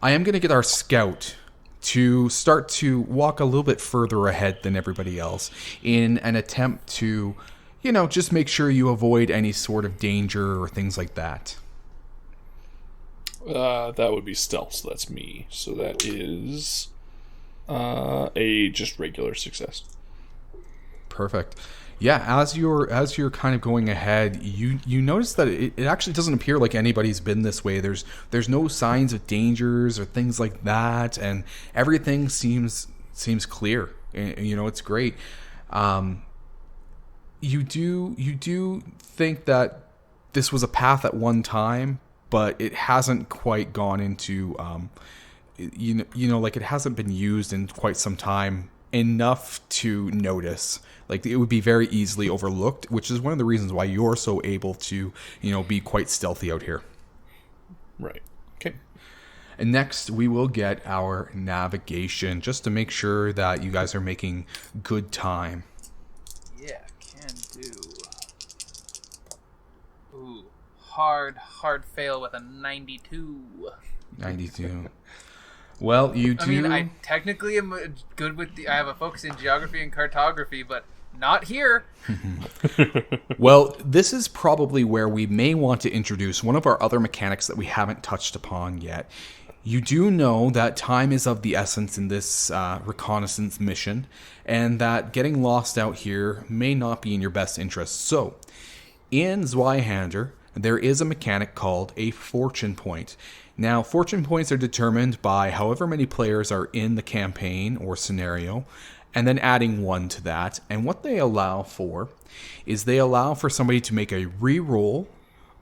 I am going to get our scout to start to walk a little bit further ahead than everybody else in an attempt to, just make sure you avoid any sort of danger or things like that. That would be stealth, so that's me. So that is a just regular success. Perfect. Yeah, as you're kind of going ahead, you notice that it actually doesn't appear like anybody's been this way. There's no signs of dangers or things like that, and everything seems clear. It's great. You do think that this was a path at one time, but it hasn't quite gone into like it hasn't been used in quite some time enough to notice. Like, it would be very easily overlooked, which is one of the reasons why you're so able to, be quite stealthy out here. Right. Okay. And next, we will get our navigation, just to make sure that you guys are making good time. Yeah, can do. Ooh, hard fail with a 92. 92. Well, you do. I mean, I technically am good with I have a focus in geography and cartography, but not here. Well, this is probably where we may want to introduce one of our other mechanics that we haven't touched upon yet. You do know that time is of the essence in this reconnaissance mission, and that getting lost out here may not be in your best interest. So, in Zweihander, there is a mechanic called a fortune point. Now, fortune points are determined by however many players are in the campaign or scenario, and then adding 1 to that. And what they allow for is they allow for somebody to make a re-roll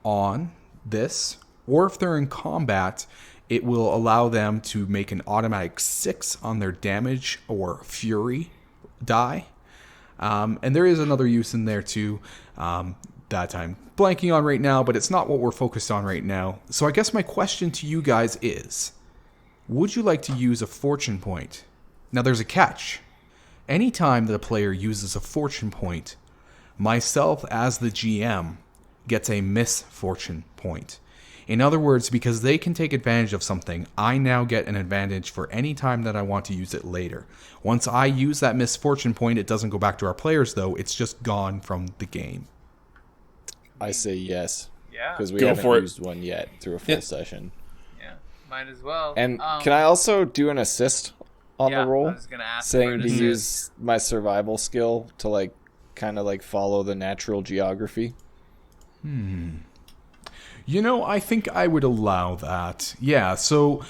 on this, or if they're in combat, it will allow them to make an automatic 6 on their damage or fury die. And there is another use in there too, that I'm blanking on right now, but it's not what we're focused on right now. So I guess my question to you guys is, would you like to use a fortune point? Now there's a catch. Anytime that a player uses a fortune point, myself as the GM gets a misfortune point. In other words, because they can take advantage of something, I now get an advantage for any time that I want to use it later. Once I use that misfortune point, it doesn't go back to our players though, it's just gone from the game. I say yes. Yeah. Because we Go haven't for it. used one yet through a full session. Yeah, might as well. And can I also do an assist on yeah, the roll? I was gonna ask for saying an to assist. use my survival skill to kind of follow the natural geography. I think I would allow that. Yeah, so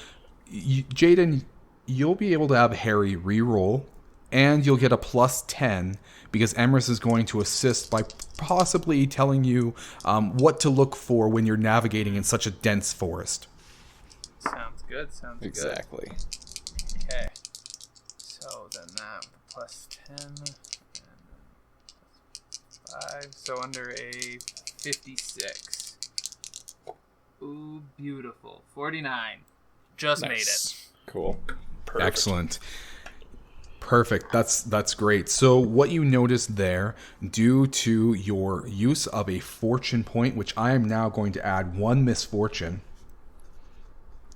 Jaden, you'll be able to have Harry re-roll, and you'll get a plus 10 because Emrys is going to assist by possibly telling you what to look for when you're navigating in such a dense forest. Sounds good. Exactly. Okay. So then that plus 10 and then plus 5. So under a 56. Ooh, beautiful. 49. Just made it. Cool. Perfect. Excellent. Perfect. That's great. So what you noticed there, due to your use of a fortune point, which I am now going to add 1 misfortune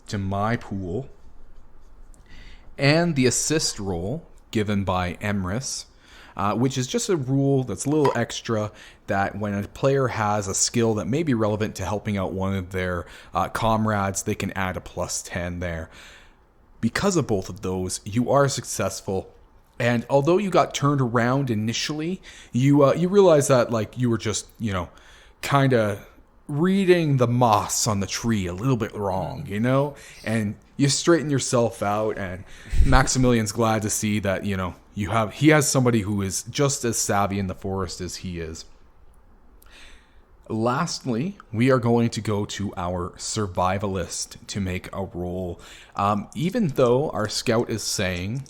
to my pool, and the assist roll given by Emrys, which is just a rule that's a little extra, that when a player has a skill that may be relevant to helping out one of their comrades, they can add a plus 10 there. Because of both of those, you are successful And although you got turned around initially, you realize that like you were just kind of reading the moss on the tree a little bit wrong, and you straighten yourself out. And Maximilian's glad to see that he has somebody who is just as savvy in the forest as he is. Lastly, we are going to go to our survivalist to make a roll. Even though our scout is saying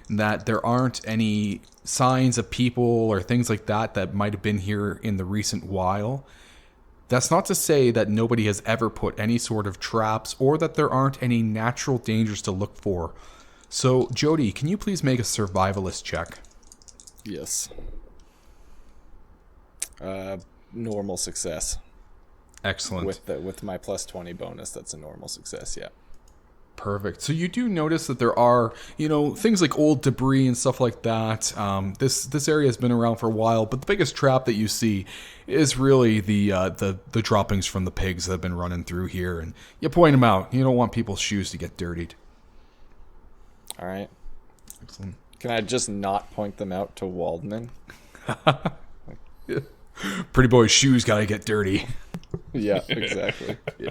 that there aren't any signs of people or things like that might have been here in the recent while, that's not to say that nobody has ever put any sort of traps or that there aren't any natural dangers to look for. So, Jody, can you please make a survivalist check? Yes. Normal success. Excellent. With my plus 20 bonus, that's a normal success, yeah. Perfect. So you do notice that there are, things like old debris and stuff like that. This area has been around for a while, but the biggest trap that you see is really the droppings from the pigs that have been running through here, and you point them out. You don't want people's shoes to get dirtied. All right. Excellent. Can I just not point them out to Waldman? Pretty boy's shoes gotta get dirty. Yeah, exactly. Yeah.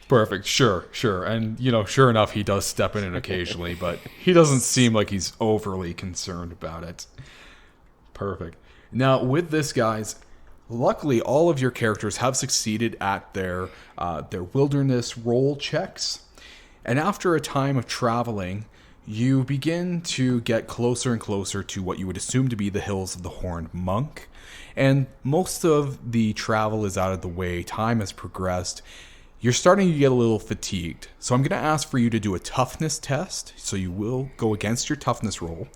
Perfect. Sure. And, sure enough, he does step in it occasionally, but he doesn't seem like he's overly concerned about it. Perfect. Now, with this, guys, luckily, all of your characters have succeeded at their wilderness roll checks. And after a time of traveling, you begin to get closer and closer to what you would assume to be the Hills of the Horned Monk. And most of the travel is out of the way. Time has progressed. You're starting to get a little fatigued. So I'm going to ask for you to do a toughness test. So you will go against your toughness roll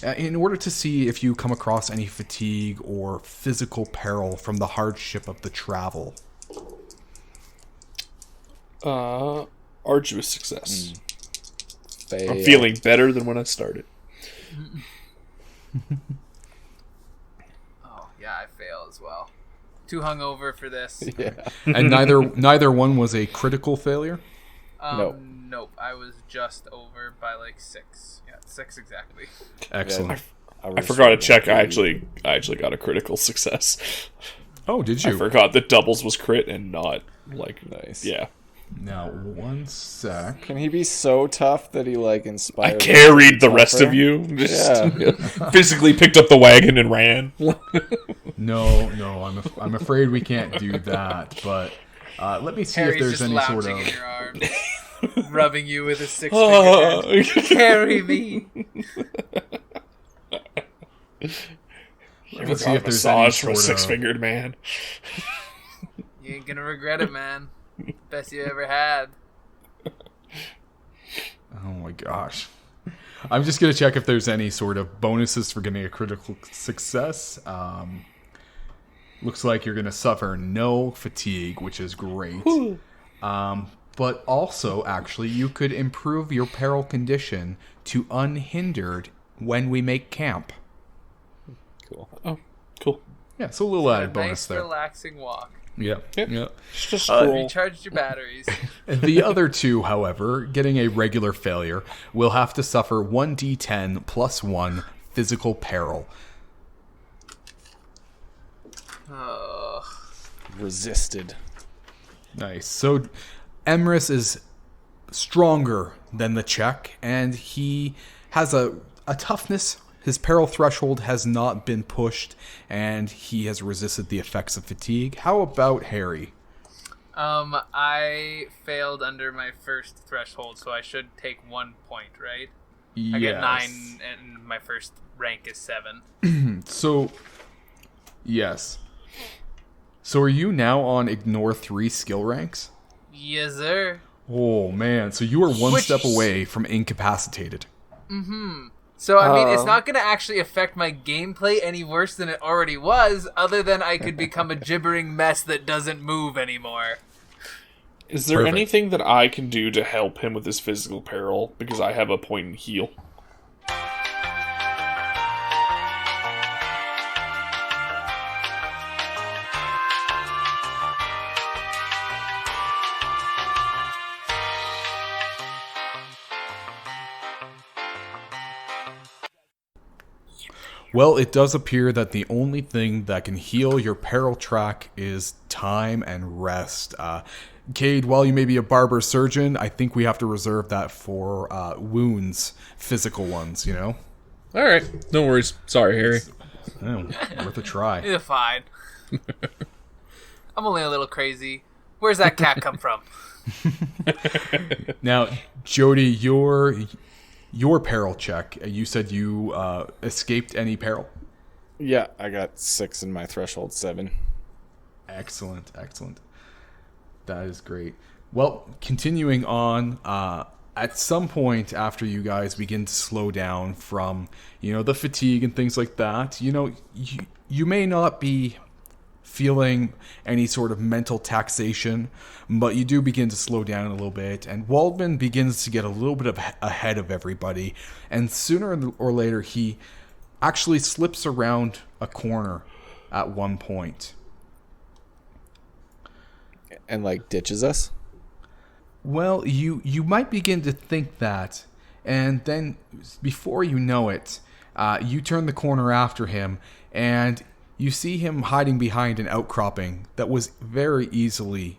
in order to see if you come across any fatigue or physical peril from the hardship of the travel. Arduous success. Fail. I'm feeling better than when I started. Oh, yeah, I fail as well. Too hungover for this. Yeah. And neither one was a critical failure? Nope. Nope. I was just over by like 6. Yeah, 6 exactly. Excellent. I forgot to check. I actually got a critical success. Oh, did I you? forgot that doubles was crit and not like Nice. Yeah. Now, one sec. Can he be so tough that he inspired? I carried the rest of you. Just physically picked up the wagon and ran. No, I'm afraid we can't do that. But let me see Harry's if there's just any sort lounging of. in your arms, rubbing you with his 6-finger hand. Carry me. Let me see if there's any massage for a sort of. 6-fingered man. You ain't gonna regret it, man. Best you ever had. Oh my gosh. I'm just going to check if there's any sort of bonuses for getting a critical success. Looks like you're going to suffer no fatigue, which is great. But also, actually, you could improve your peril condition to unhindered when we make camp. Cool. Oh, cool. Yeah, so a little added A bonus nice, there. relaxing walk. Yeah. Just scroll. Recharged your batteries. The other two, however, getting a regular failure, will have to suffer 1d10 plus 1 physical peril. Resisted. Nice. So Emrys is stronger than the Czech, and he has a toughness. His peril threshold has not been pushed, and he has resisted the effects of fatigue. How about Harry? I failed under my first threshold, so I should take 1 point, right? I get 9, and my first rank is 7. So, yes. So are you now on Ignore 3 skill ranks? Yes, sir. Oh, man. So you are one Which- step away from incapacitated. So, I mean, it's not going to actually affect my gameplay any worse than it already was, other than I could become a gibbering mess that doesn't move anymore. Is there Perfect. anything that I can do to help him with his physical peril? Because I have a point in heal. Well, it does appear that the only thing that can heal your peril track is time and rest. Cade, while you may be a barber surgeon, I think we have to reserve that for wounds, physical ones, you know? All right, no worries. Sorry, Harry. Oh, worth a try. You're fine. I'm only a little crazy. Where's that cat come from? Now, Jody, your peril check, you said you escaped any peril? Yeah, I got 6 in my threshold 7. Excellent. That is great. Well, continuing on, at some point after you guys begin to slow down from, the fatigue and things like that, you may not be feeling any sort of mental taxation, but you do begin to slow down a little bit, and Waldman begins to get a little bit ahead of everybody, and sooner or later he actually slips around a corner at one point. And, ditches us? Well, you might begin to think that, and then before you know it, you turn the corner after him, and you see him hiding behind an outcropping that was very easily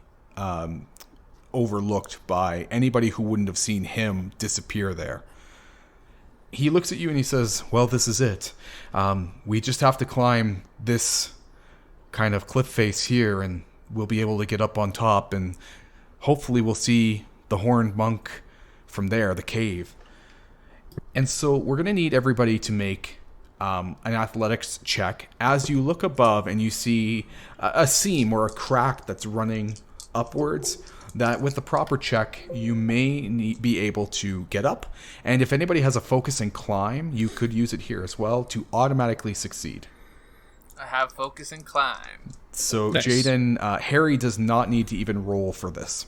overlooked by anybody who wouldn't have seen him disappear there. He looks at you and he says, well, this is it. We just have to climb this kind of cliff face here, and we'll be able to get up on top, and hopefully we'll see the horned monk from there, the cave. And so we're going to need everybody to make an athletics check as you look above and you see a seam or a crack that's running upwards, that with the proper check you may be able to get up, and if anybody has a focus and climb, you could use it here as well to automatically succeed. I have focus and climb. So nice. Jaden, Harry does not need to even roll for this.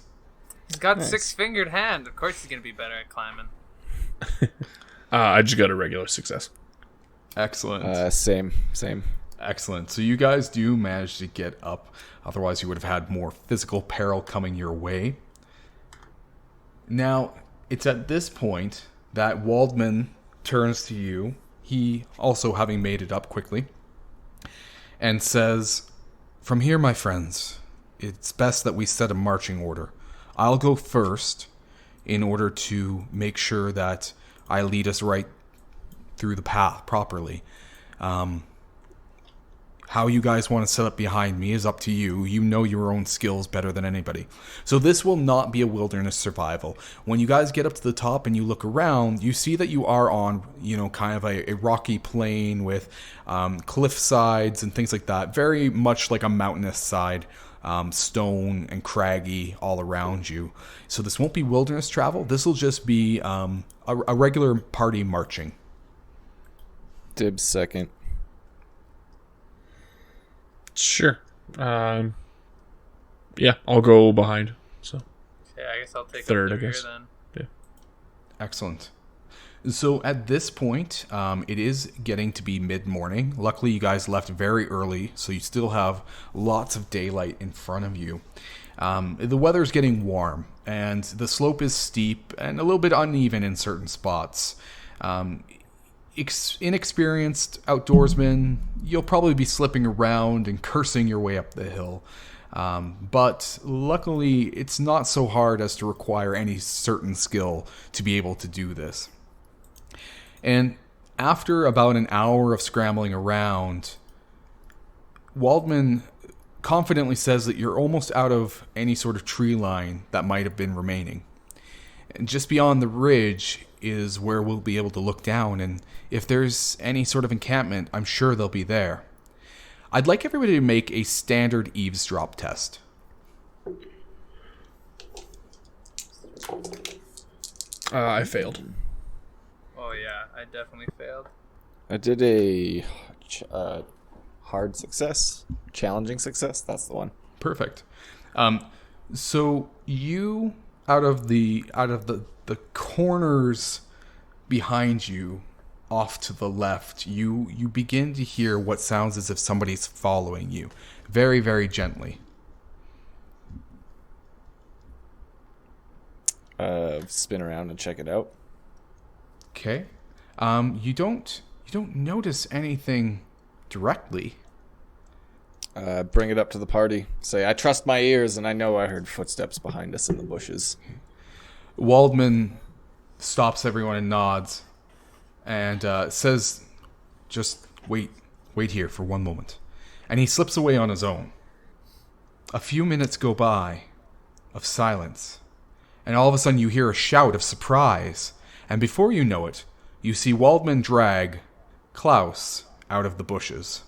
He's got Nice. 6-fingered hand. Of course he's going to be better at climbing. I just got a regular success. Excellent. Same. Excellent. So you guys do manage to get up. Otherwise, you would have had more physical peril coming your way. Now, it's at this point that Waldman turns to you, he also having made it up quickly, and says, from here, my friends, it's best that we set a marching order. I'll go first in order to make sure that I lead us right through the path properly. How you guys want to set up behind me is up to you. You know your own skills better than anybody. So this will not be a wilderness survival. When you guys get up to the top and you look around, you see that you are on, kind of a rocky plain with cliff sides and things like that. Very much like a mountainous side, stone and craggy all around you. So this won't be wilderness travel. This will just be a regular party marching. Dibs second. Sure. Yeah, I'll go behind. So Yeah, I guess I'll take Third, up I the rear guess. then. Excellent. So at this point, it is getting to be mid-morning. Luckily, you guys left very early, so you still have lots of daylight in front of you. The weather's getting warm, and the slope is steep and a little bit uneven in certain spots. Inexperienced outdoorsmen, you'll probably be slipping around and cursing your way up the hill. But luckily, it's not so hard as to require any certain skill to be able to do this. And after about an hour of scrambling around, Waldman confidently says that you're almost out of any sort of tree line that might have been remaining. And just beyond the ridge is where we'll be able to look down, and if there's any sort of encampment, I'm sure they'll be there. I'd like everybody to make a standard eavesdrop test. I failed. Oh, yeah, I definitely failed. I did a hard success, challenging success. That's the one. Perfect. So you out of the corners behind you, off to the left, you begin to hear what sounds as if somebody's following you, very, very gently. Spin around and check it out. Okay. You You don't notice anything directly. Bring it up to the party. Say, I trust my ears, and I know I heard footsteps behind us in the bushes. Waldman stops everyone and nods and says, just wait here for one moment. And he slips away on his own. A few minutes go by of silence, and all of a sudden you hear a shout of surprise, and before you know it, you see Waldman drag Klaus out of the bushes.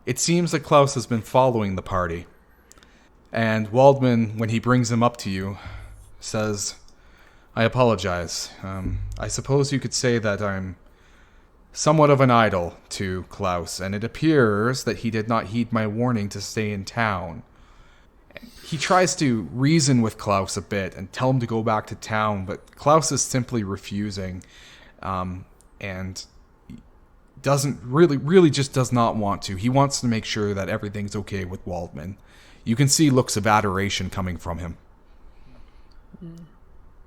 It seems that Klaus has been following the party, and Waldman, when he brings him up to you, says, I apologize. I suppose you could say that I'm somewhat of an idol to Klaus, and it appears that he did not heed my warning to stay in town. He tries to reason with Klaus a bit and tell him to go back to town, but Klaus is simply refusing, and really just does not want to. He wants to make sure that everything's okay with Waldman. You can see looks of adoration coming from him.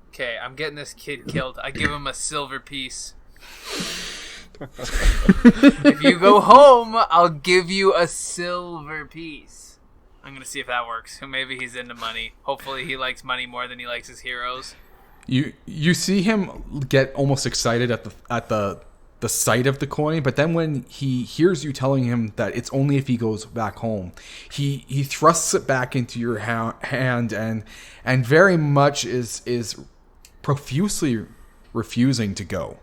Okay, I'm getting this kid killed. I give him a silver piece. If you go home, I'll give you a silver piece. I'm gonna see if that works. Maybe he's into money. Hopefully he likes money more than he likes his heroes. You see him get almost excited at the sight of the coin, but then when he hears you telling him that it's only if he goes back home, he thrusts it back into your hand and very much is profusely refusing to go.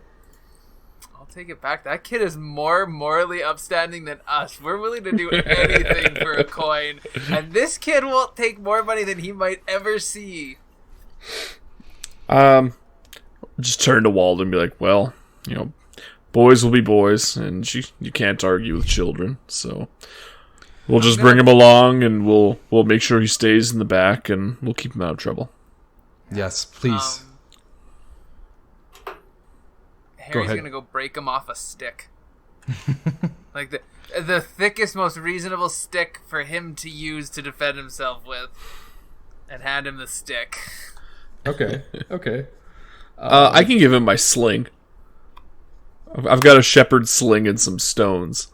I'll take it back. That kid is more morally upstanding than us. We're willing to do anything for a coin, and this kid will take more money than he might ever see. Just turn to Walden and be like, well, boys will be boys, and you can't argue with children, so we'll just bring him along, and we'll make sure he stays in the back, and we'll keep him out of trouble. Yes, please. Harry's gonna go break him off a stick. Like the thickest, most reasonable stick for him to use to defend himself with, and hand him the stick. Okay. I can give him my sling. I've got a shepherd's sling and some stones,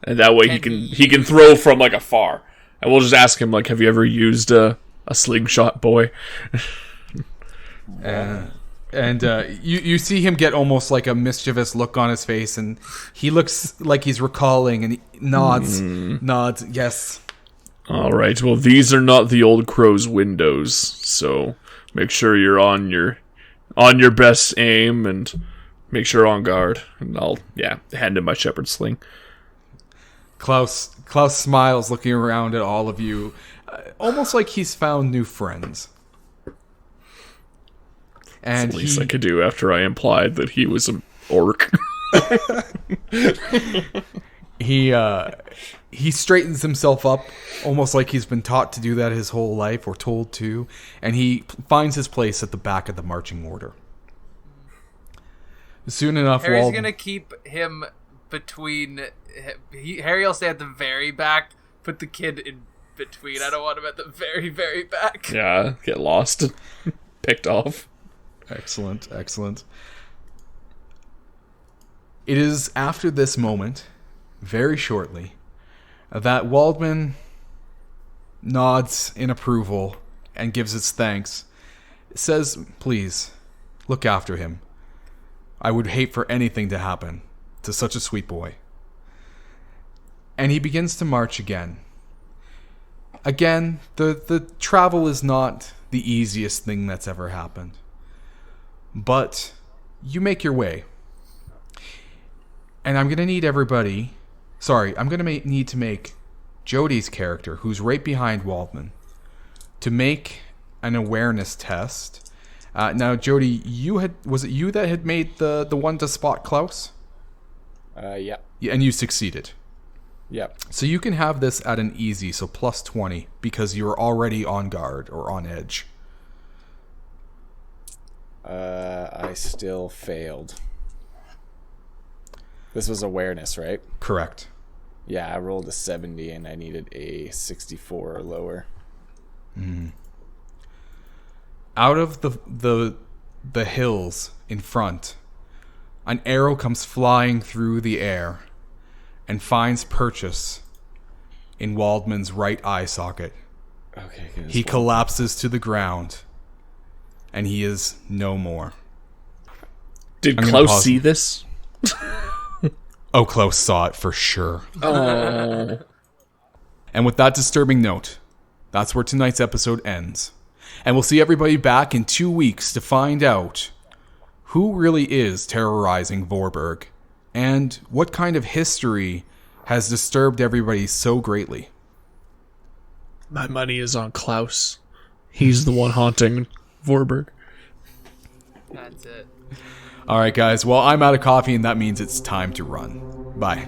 and that way he can throw from like afar. And we'll just ask him like, "Have you ever used a slingshot, boy?" And you see him get almost like a mischievous look on his face, and he looks like he's recalling, and he nods, yes. All right. Well, these are not the old crow's windows, so make sure you're on your best aim and make sure on guard. And I'll hand him my shepherd's sling. Klaus smiles, looking around at all of you, almost like he's found new friends. And That's the least I could do after I implied that he was an orc. He straightens himself up, almost like he's been taught to do that his whole life, or told to, and he finds his place at the back of the marching order. Soon enough, Harry's gonna keep him between. Harry will stay at the very back. Put the kid in between. I don't want him at the very, very back. Yeah, get lost, picked off. Excellent. It is after this moment, very shortly, that Waldman nods in approval and gives his thanks. Says, please, look after him. I would hate for anything to happen to such a sweet boy. And he begins to march again. Again, the travel is not the easiest thing that's ever happened. But you make your way. And I'm going to need everybody... Sorry, I'm going to need to make Jody's character, who's right behind Waldman, to make an awareness test. Now, Jody, was it you that had made the one to spot Klaus? Yeah. And you succeeded. Yep. So you can have this at an easy, so plus 20, because you're already on guard or on edge. I still failed. This was awareness, right? Correct. Yeah, I rolled a 70 and I needed a 64 or lower. Out of the hills in front, an arrow comes flying through the air and finds purchase in Waldman's right eye socket. Okay, good. He collapses to the ground, and he is no more. Did I'm gonna Klaus pause. see this? Oh, Klaus saw it for sure. Oh. And with that disturbing note, that's where tonight's episode ends. And we'll see everybody back in 2 weeks to find out who really is terrorizing Vorberg and what kind of history has disturbed everybody so greatly. My money is on Klaus. He's the one haunting Vorberg. That's it. All right, guys. Well, I'm out of coffee, and that means it's time to run. Bye.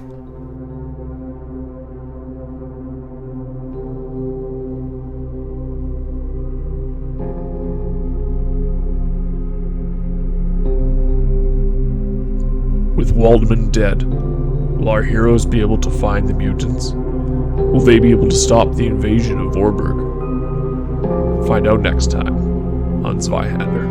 With Waldman dead, will our heroes be able to find the mutants? Will they be able to stop the invasion of Vorberg? Find out next time on Zweihander.